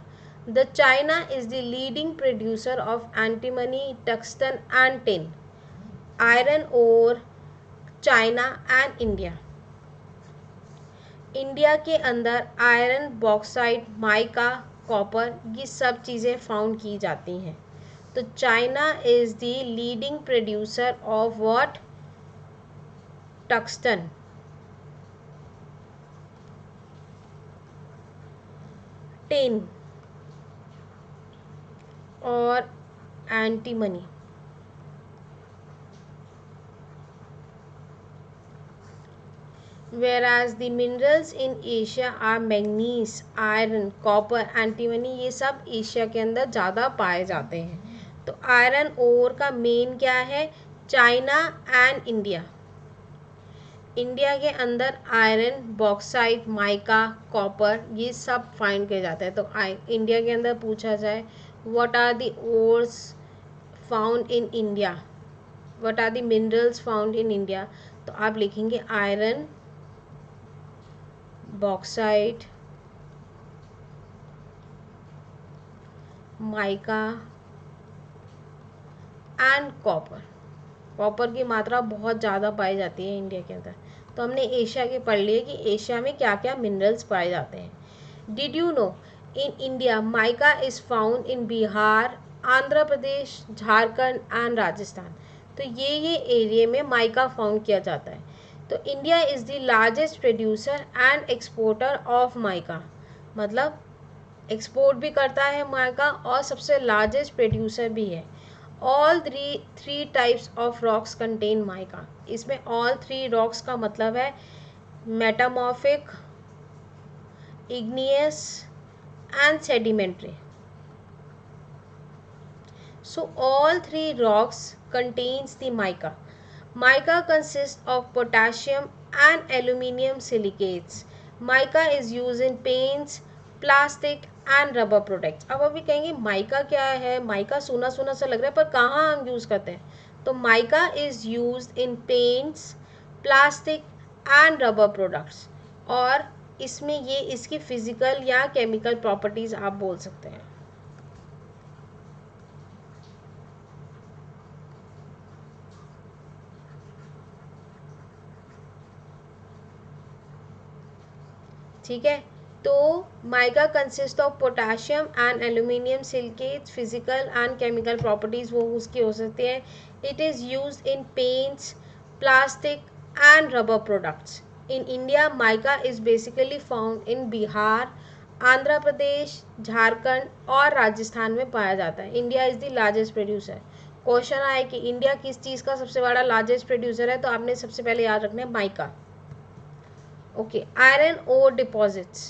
The China is the leading producer of antimony, tungsten and tin. Iron ore, China and India. India के अंदर iron, bauxite, mica, copper, ये सब चीज़ें found की जाती हैं। तो China is the leading producer of what? Tungsten, tin और antimony. whereas the minerals in Asia are manganese, iron, copper, antimony, ये सब एशिया के अंदर ज़्यादा पाए जाते हैं। तो आयरन ओर का मेन क्या है? China and India. इंडिया के अंदर आयरन, बॉक्साइट, माइका, कॉपर, ये सब फाइंड किए जाते हैं। तो इंडिया के अंदर पूछा जाए what are the ores found in India, what are the minerals found in India, तो आप लिखेंगे iron, bauxite, mica and copper. Copper की मात्रा बहुत ज़्यादा पाई जाती है इंडिया के अंदर। तो हमने एशिया के पढ़ लिए कि एशिया में क्या क्या मिनरल्स पाए जाते हैं। Did you no in India mica is found in Bihar, Andhra Pradesh, Jharkhand and Rajasthan. तो ये एरिया में माइका फाउंड किया जाता है। तो India is the largest producer and exporter of mica, मतलब एक्सपोर्ट भी करता है माइका और सबसे लार्जेस्ट प्रोड्यूसर भी है। All three types of rocks contain mica. इसमें ऑल थ्री रॉक्स का मतलब है metamorphic, igneous and sedimentary. So all three rocks contains the mica. Mica consists of potassium and aluminium silicates. Mica is used in paints, plastic and rubber products. अब अभी कहेंगे mica क्या है, mica सुना सुना सा लग रहा है पर कहाँ हम यूज़ करते हैं? तो mica is used in paints, plastic and rubber products. और इसमें ये इसकी फिजिकल या केमिकल प्रॉपर्टीज़ आप बोल सकते हैं। ठीक है, तो mica consist of potassium and aluminium silicates. Physical and chemical properties वो उसकी हो सकती हैं। It is used in paints, plastic and rubber products. In India mica is basically found in Bihar, Andhra Pradesh, Jharkhand और राजस्थान में पाया जाता है। India is the largest producer. Question आए कि इंडिया किस चीज़ का सबसे बड़ा लार्जेस्ट प्रोड्यूसर है, तो आपने सबसे पहले याद रखना है mica. Okay, iron ore deposits.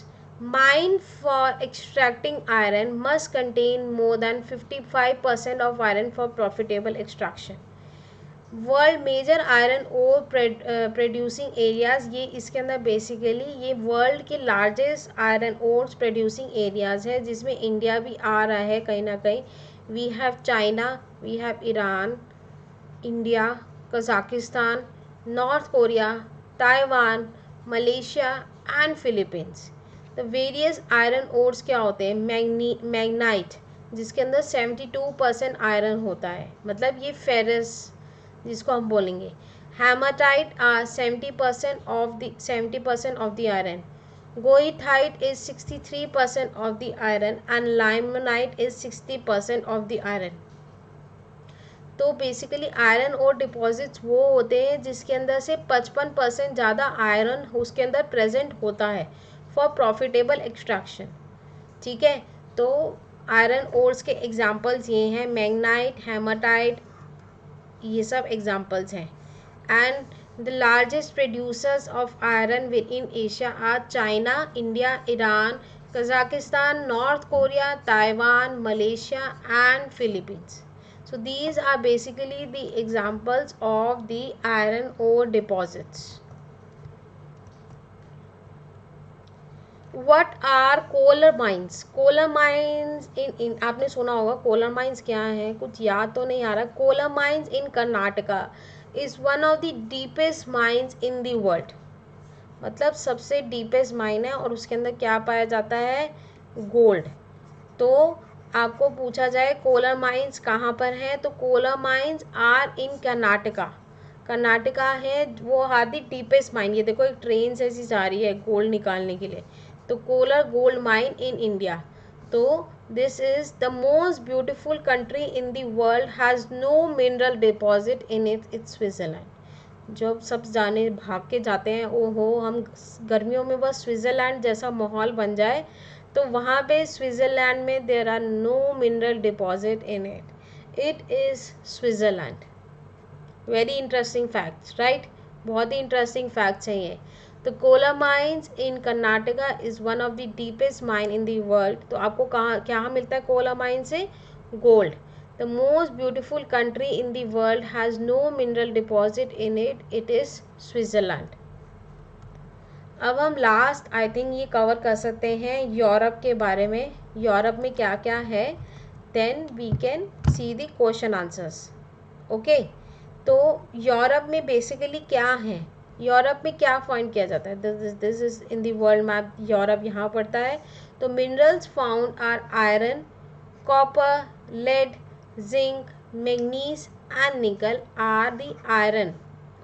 Mine for extracting iron must contain more than 55% of iron for profitable extraction. World major iron ore producing areas, ये इसके अंदर बेसिकली ये वर्ल्ड के largest iron ores producing areas है, जिसमें India भी आ रहा है कहीं ना कहीं। We have China, we have Iran, India, Kazakhstan, North Korea, Taiwan, Malaysia and Philippines. The various iron ores क्या होते हैं? मैग्नाइट, जिसके अंदर 72% आयरन होता है, मतलब ये फेरस जिसको हम बोलेंगे। Hematite 70% of the iron. Goethite is 63% of the iron and limonite is 60% of the iron. तो बेसिकली आयरन और डिपॉजिट्स वो होते हैं जिसके अंदर से 55% ज़्यादा आयरन उसके अंदर प्रेजेंट होता है फॉर प्रॉफिटेबल एक्सट्रैक्शन। ठीक है, तो आयरन ओर्स के एग्जांपल्स ये हैं, मैग्नाइट, हेमाटाइट, ये सब एग्जांपल्स हैं। And the largest producers of iron within Asia are China, India, Iran, Kazakhstan, North Korea, Taiwan, Malaysia and Philippines. So these are basically the examples of the iron ore deposits. What are coal mines? Coal mines in आपने सुना होगा coal mines क्या है, कुछ याद तो नहीं आ रहा। Coal mines in Karnataka is one of the deepest mines in the world. मतलब सबसे डीपेस्ट माइन है और उसके अंदर क्या पाया जाता है? गोल्ड। तो आपको पूछा जाए कोलर माइंस कहाँ पर हैं, तो Kolar mines are in Karnataka. Karnataka है वो आर द डीपेस्ट माइन। ये देखो एक ट्रेन ऐसी जा रही है गोल्ड निकालने के लिए। तो Kolar gold mine in India. तो this is the most beautiful country in the world, has no mineral deposit in its Switzerland. जब सब जाने भाग के जाते हैं, ओहो हम गर्मियों में बस स्विट्ज़रलैंड जैसा माहौल बन जाए, तो वहाँ पे स्विट्ज़रलैंड में there are no mineral deposit in it is Switzerland. Very interesting facts, right. बहुत ही इंटरेस्टिंग फैक्ट्स हैं ये। तो Kolar mines in Karnataka is one of the deepest mine in the world. तो आपको कहाँ क्या मिलता है कोला माइन से? Gold. The most beautiful country in the world has no mineral deposit in it is Switzerland. अब हम लास्ट आई थिंक ये कवर कर सकते हैं यूरोप के बारे में, यूरोप में क्या क्या है, then we can see the question answers. Okay, तो यूरोप में बेसिकली क्या है, यूरोप में क्या फाइंड किया जाता है? This is in the world map, Europe यहाँ पड़ता है। तो minerals found are iron, copper, lead, zinc, manganese and nickel are the iron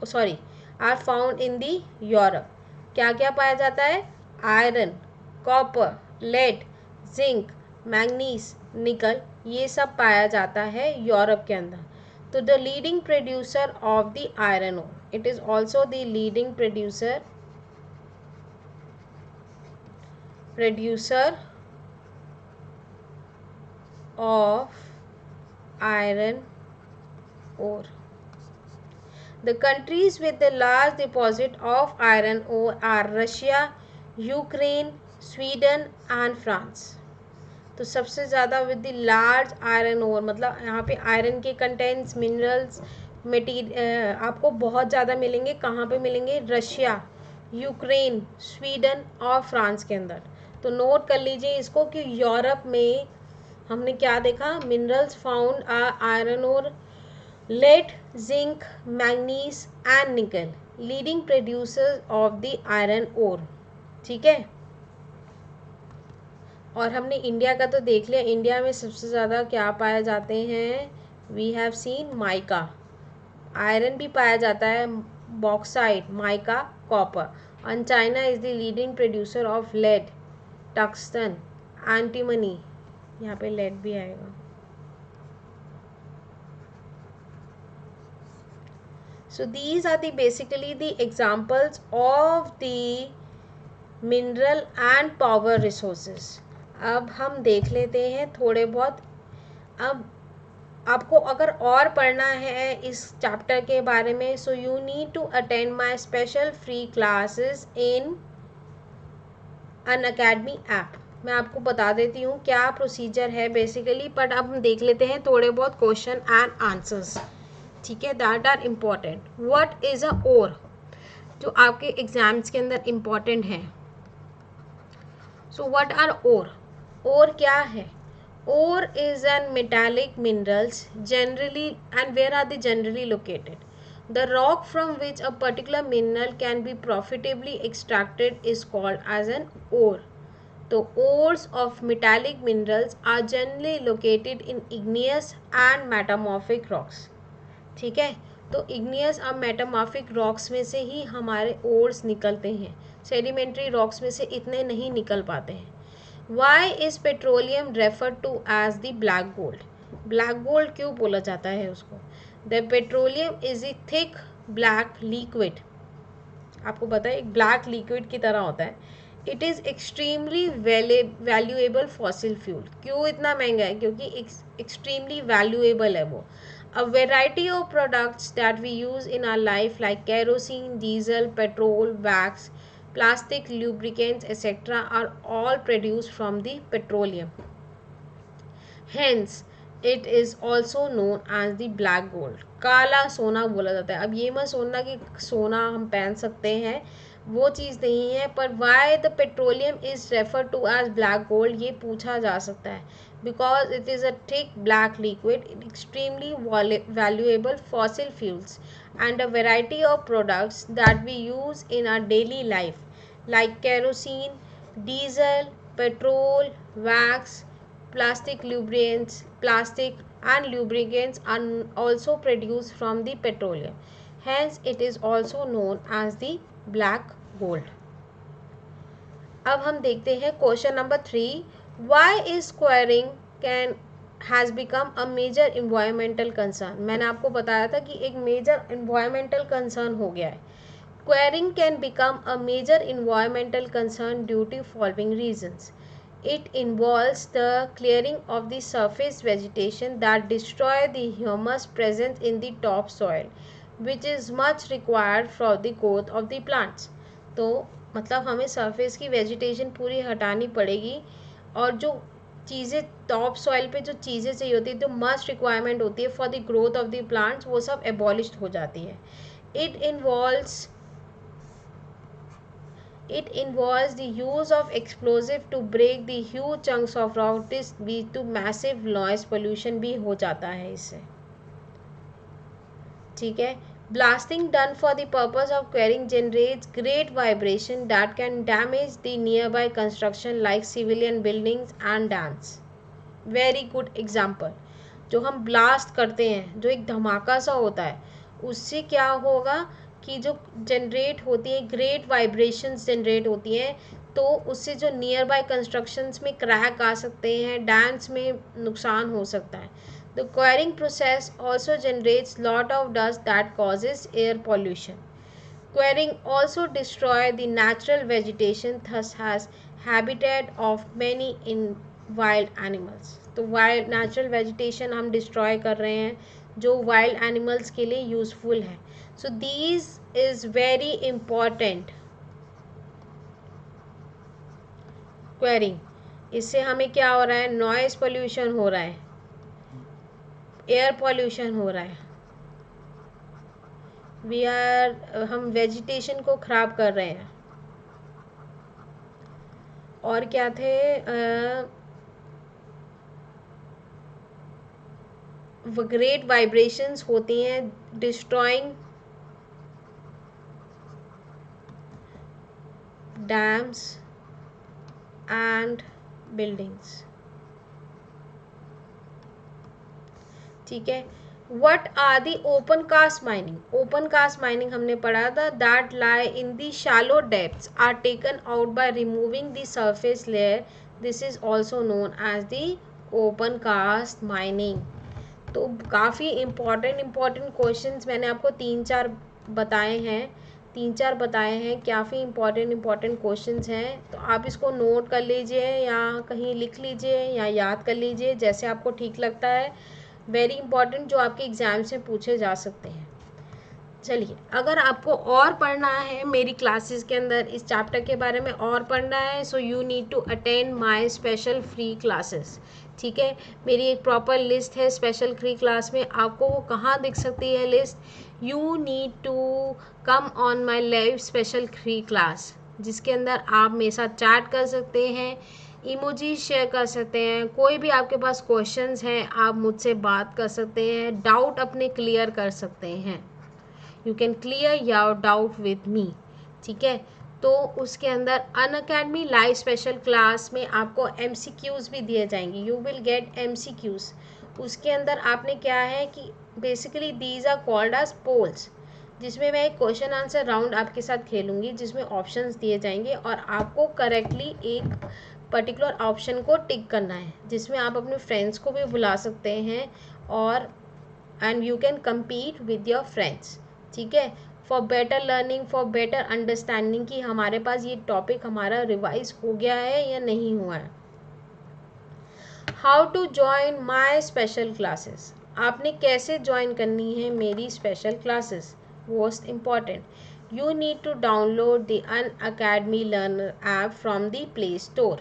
sorry are found in the Europe. क्या क्या पाया जाता है? Iron, copper, lead, zinc, manganese, nickel, ये सब पाया जाता है यूरोप के अंदर। तो the leading producer of the iron ore, it is also the leading producer of iron ore. The countries with the large deposit of iron ore are Russia, Ukraine, Sweden and France. तो सबसे ज़्यादा with the large iron ore, मतलब यहाँ पे iron के contents, minerals, material आपको बहुत ज़्यादा मिलेंगे। कहाँ पे मिलेंगे? रशिया, यूक्रेन, स्वीडन और फ्रांस के अंदर। तो नोट कर लीजिए इसको कि यूरोप में हमने क्या देखा? Minerals found iron ore, lead, zinc, manganese and nickel, leading producers of the iron ore. ठीक है, और हमने इंडिया का तो देख लिया। इंडिया में सबसे ज़्यादा क्या पाए जाते हैं? We have seen mica, iron भी पाया जाता है, bauxite, mica, copper. And China is the leading producer of lead, tungsten, antimony, यहाँ पे लेड भी आएगा। So these are the basically the examples of the mineral and power resources. अब हम देख लेते हैं थोड़े बहुत। अब आपको अगर और पढ़ना है इस चैप्टर के बारे में, so you need to attend my special free classes in Unacademy app. मैं आपको बता देती हूँ क्या प्रोसीजर है बेसिकली, बट अब हम देख लेते हैं थोड़े बहुत क्वेश्चन एंड आंसर्स। ठीक है, that are important. What is a ore, जो आपके एग्जाम्स के अंदर इम्पॉर्टेंट है। So what are ore, ore क्या है? Ore is an metallic minerals generally, and where are they generally located? The rock from which a particular mineral can be profitably extracted is called as an ore. The ores of metallic minerals are generally located in igneous and metamorphic rocks. ठीक है, तो igneous और metamorphic rocks में से ही हमारे ores निकलते हैं, sedimentary rocks में से इतने नहीं निकल पाते हैं। Why is petroleum refer to as the black gold? Black gold क्यों बोला जाता है उसको? The petroleum is a thick black liquid, आपको पता है एक ब्लैक लिक्विड की तरह होता है। It is extremely valuable fossil fuel. क्यों इतना महंगा है? क्योंकि एक्सट्रीमली वैल्यूएबल है वो। A variety of products that we use in our life like kerosene, diesel, petrol, wax, plastic, lubricants, etc. are all produced from the petroleum. Hence, it is also known as the black gold. काला सोना बोला जाता है। अब ये मत सोचना कि सोना हम पहन सकते हैं, वो चीज़ नहीं है। पर why the petroleum is refer to as black gold, ये पूछा जा सकता है। Because it is a thick black liquid, extremely valuable fossil fuels, and a variety of products that we use in our daily life like kerosene, diesel, petrol, wax, plastic lubricants are also produced from the petroleum. hence it is also known as the black gold. अब हम देखते हैं question number 3, why is squaring can has become a major environmental concern. मैंने आपको बताया था कि एक मेजर इन्वायरमेंटल कंसर्न हो गया है। Squaring can become a major environmental concern due to following reasons. It involves the clearing of the surface vegetation that destroy the humus present in the topsoil, which is much required for the growth of the plants. तो मतलब हमें surface की vegetation पूरी हटानी पड़ेगी और जो चीज़ें top soil पे जो चीज़ें चाहिए होती है, जो मस्ट रिक्वायरमेंट होती है for the growth of the plants, वो सब एबॉलिश्ड हो जाती है. It involves the use of explosive to break the huge chunks of rock. This lead to massive noise pollution भी हो जाता है इससे. ठीक है. Blasting done for the purpose of clearing generates great vibration that can damage the nearby construction like civilian buildings and dams. Very good example. जो हम blast करते हैं, जो एक धमाका सा होता है, उससे क्या होगा कि जो जनरेट होती है ग्रेट वाइब्रेशंस जनरेट होती हैं, तो उससे जो नियर बाय कंस्ट्रक्शंस में क्रैक आ सकते हैं, डैम्स में नुकसान हो सकता है. The enquiring process also generates lot of dust that causes air pollution. Quarrying also destroy the natural vegetation, thus has habitat of many in wild animals. तो wild natural vegetation हम destroy कर रहे हैं जो वाइल्ड एनिमल्स के लिए useful है. So these is very important. Quarrying, इससे हमें क्या हो रहा है, नॉइज पोल्यूशन हो रहा है, एयर पोल्यूशन हो रहा है, हम वेजिटेशन को खराब कर रहे हैं. और क्या थे, ग्रेट वाइब्रेशंस होती हैं डिस्ट्रॉइंग डैम्स एंड बिल्डिंग्स. ठीक है. What are the open cast mining? Open cast mining हमने पढ़ा था, that lie in the shallow depths are taken out by removing the surface layer. This is also known as the open cast mining. तो काफ़ी important questions मैंने आपको तीन चार बताए हैं, काफ़ी इम्पॉर्टेंट क्वेश्चंस हैं. तो आप इसको नोट कर लीजिए या कहीं लिख लीजिए या याद कर लीजिए, जैसे आपको ठीक लगता है. वेरी इंपॉर्टेंट, जो आपके एग्जाम से पूछे जा सकते हैं. चलिए, अगर आपको और पढ़ना है मेरी क्लासेस के अंदर इस चैप्टर के बारे में और पढ़ना है, so you need to attend my special free classes. ठीक है. मेरी एक प्रॉपर लिस्ट है स्पेशल फ्री क्लास में. आपको वो कहाँ दिख सकती है list? You need to come on my live special free class, जिसके अंदर आप मेरे साथ चैट कर सकते हैं, इमोजी शेयर कर सकते हैं, कोई भी आपके पास क्वेश्चंस हैं आप मुझसे बात कर सकते हैं, डाउट अपने क्लियर कर सकते हैं. You can clear your doubt with me. ठीक है. तो उसके अंदर अनअकैडमी लाइव स्पेशल क्लास में आपको MCQs भी दिए जाएंगे. You will get MCQs. उसके अंदर आपने क्या है कि basically these are called as polls, जिसमें मैं एक क्वेश्चन आंसर राउंड आपके साथ खेलूंगी, जिसमें ऑप्शंस दिए जाएंगे और आपको करेक्टली एक पर्टिकुलर ऑप्शन को टिक करना है, जिसमें आप अपने फ्रेंड्स को भी बुला सकते हैं और and you can compete with your friends. ठीक है. For better learning, for better understanding कि हमारे पास ये टॉपिक हमारा रिवाइज हो गया है या नहीं हुआ है. How to join my special classes. आपने कैसे ज्वाइन करनी है मेरी special classes, most important. You need to download the Unacademy Learner app from the Play Store.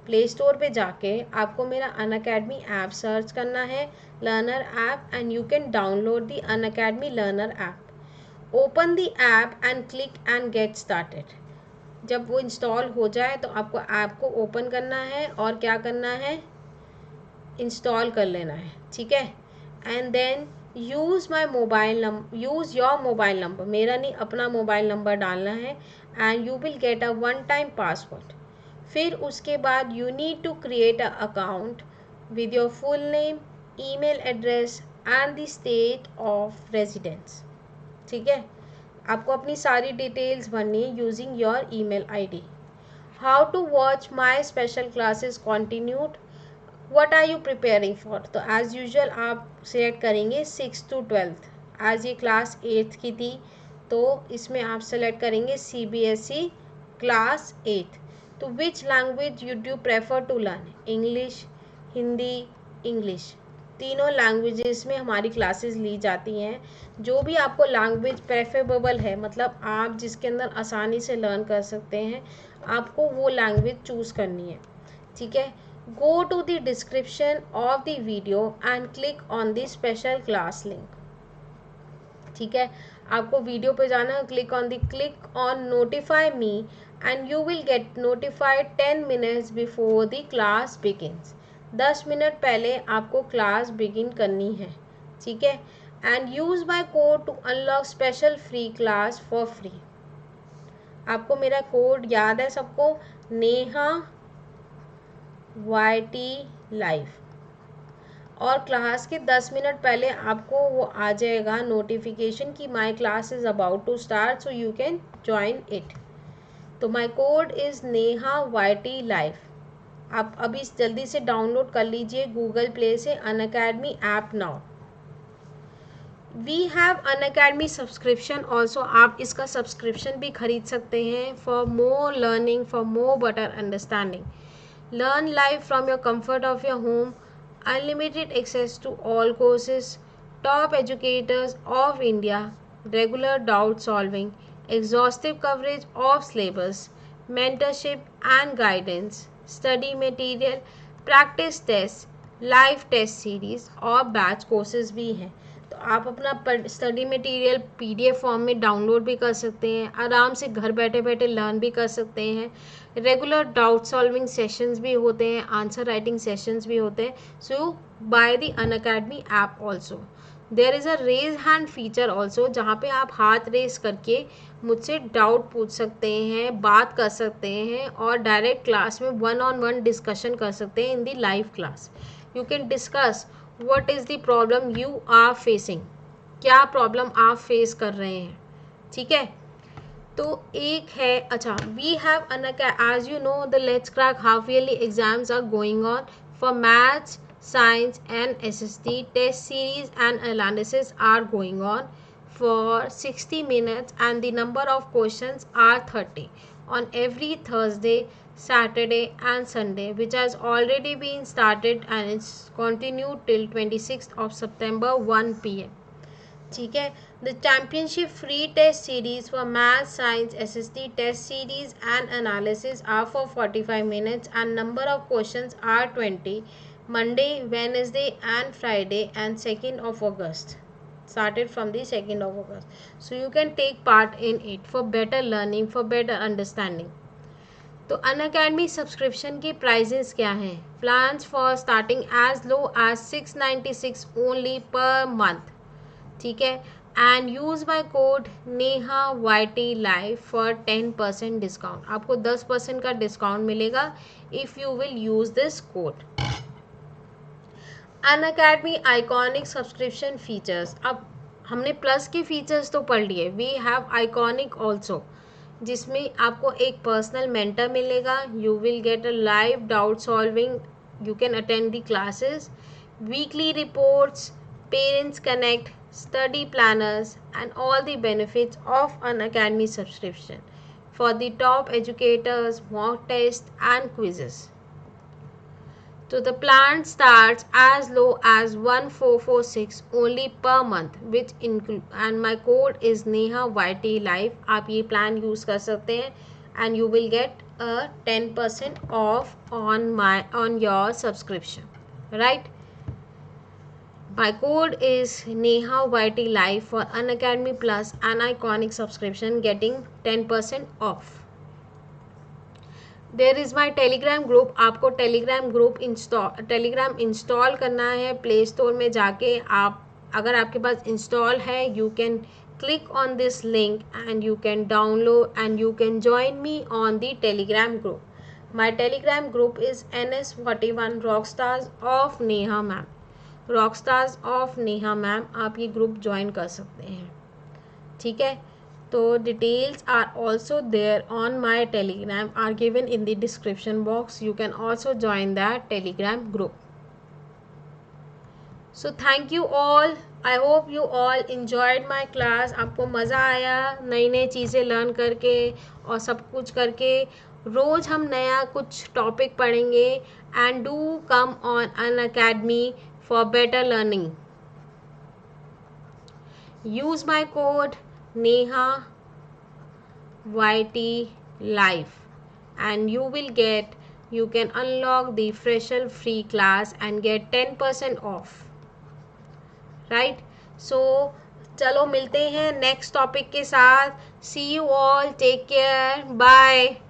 Play store पे जाके आपको मेरा अनअकैडमी ऐप सर्च करना है, learner app, and you can download the Unacademy learner app. Open the app and click and get started. जब वो install हो जाए तो आपको ऐप को ओपन करना है और क्या करना है, इंस्टॉल कर लेना है. ठीक है. And then use your mobile number, मेरा नहीं अपना मोबाइल नंबर डालना है, and you will get a one time password. फिर उसके बाद you need to create a account with your full name, email address and the state of residence. ठीक है, आपको अपनी सारी डिटेल्स भरनी है using your email ID. How to watch my special classes continued, what are you preparing for. तो as usual आप select करेंगे 6 to 12। आज ये क्लास 8 की थी तो इसमें आप सेलेक्ट करेंगे CBSE क्लास 8। तो which language you do prefer to learn, English, Hindi, English, तीनों लैंग्वेजेस में हमारी क्लासेस ली जाती हैं। जो भी आपको लैंग्वेज प्रेफरेबल है, मतलब आप जिसके अंदर आसानी से लर्न कर सकते हैं, आपको वो लैंग्वेज चूज़ करनी है। ठीक है, go to the description of the video and click on the special class link. ठीक है, आपको वीडियो पे जाना, click on notify me and you will get notified 10 minutes before the class begins. 10 minute पहले आपको क्लास बिगिन करनी है। ठीक है, and use my code to unlock special free class for free. आपको मेरा कोड याद है सबको, नेहा YT लाइव, और क्लास के 10 मिनट पहले आपको वो आ जाएगा नोटिफिकेशन कि my class is about to start, so you can join it. तो my code is Neha YT live. आप अभी जल्दी से डाउनलोड कर लीजिए गूगल प्ले से Unacademy app now. We have Unacademy subscription also, आप इसका सब्सक्रिप्शन भी खरीद सकते हैं for more learning, for more better understanding. Learn live from your comfort of your home, unlimited access to all courses, top educators of India, regular doubt solving, exhaustive coverage of syllabus, mentorship and guidance, study material, practice tests, live test series और batch courses भी हैं। तो आप अपना study material PDF form में download भी कर सकते हैं, आराम से घर बैठे बैठे लर्न भी कर सकते हैं। रेगुलर डाउट सॉल्विंग सेशंस भी होते हैं, आंसर राइटिंग सेशंस भी होते हैं। So by the Unacademy app also there is a raise hand feature also, जहाँ पे आप हाथ रेस करके मुझसे डाउट पूछ सकते हैं, बात कर सकते हैं और डायरेक्ट क्लास में 1-on-1 डिस्कशन कर सकते हैं in the live class. You can discuss what is the problem you are facing, क्या प्रॉब्लम आप फेस कर रहे हैं। ठीक है, तो एक है, अच्छा, we have as you know the let's crack half yearly exams are going on for maths, science and SST. Test series and analysis are going on for 60 minutes and the number of questions are 30 on every Thursday, Saturday and Sunday, which has already been started and it's continued till 26th of September 1 PM. ठीक है, the championship free test series for math, science, SST test series and analysis are for 45 minutes and number of questions are 20 Monday, Wednesday and Friday and 2nd of August, started from the 2nd of August. So you can take part in it for better learning, for better understanding. तो Unacademy subscription के prices क्या हैं? Plans for starting as low as 696 only per month. ठीक है, and use my code Neha YT live for 10% discount. आपको 10% का discount मिलेगा if you will use this code. Unacademy iconic subscription features, अब हमने प्लस के फीचर्स तो पढ़ लिए, वी हैव आइकॉनिक ऑल्सो, जिसमें आपको एक पर्सनल मेंटर मिलेगा, you will get a live doubt solving, you can attend the classes, weekly reports, parents connect, study planners and all the benefits of Unacademy subscription for the top educators, mock tests and quizzes. So the plan starts as low as 1446 only per month, which include, and my code is Neha YT live. आप ये plan use कर सकते हैं and you will get a 10% off on your subscription, right? My code is Neha YT Live for Unacademy Plus and Iconic subscription getting 10% off. There is my Telegram group. आपको Telegram install करना है play store में जाके। आप अगर आपके पास install है, you can click on this link and you can download and you can join me on the Telegram group. My Telegram group is NS41 Rockstars of Neha Ma'am. Rockstars of Neha ma'am, आप ये group join कर सकते हैं। ठीक है, तो details are also there on my Telegram are given in the description box. You can also join that Telegram group. So thank you all. I hope you all enjoyed my class. आपको मज़ा आया नई नई चीज़ें learn करके और सब कुछ करके. रोज़ हम नया कुछ टॉपिक पढ़ेंगे. And do come on Unacademy for better learning. Use my code Neha YT Life and you can unlock the fresher free class and get 10% off. Right? So चलो मिलते हैं नेक्स्ट टॉपिक के साथ. See you all. Take care. Bye.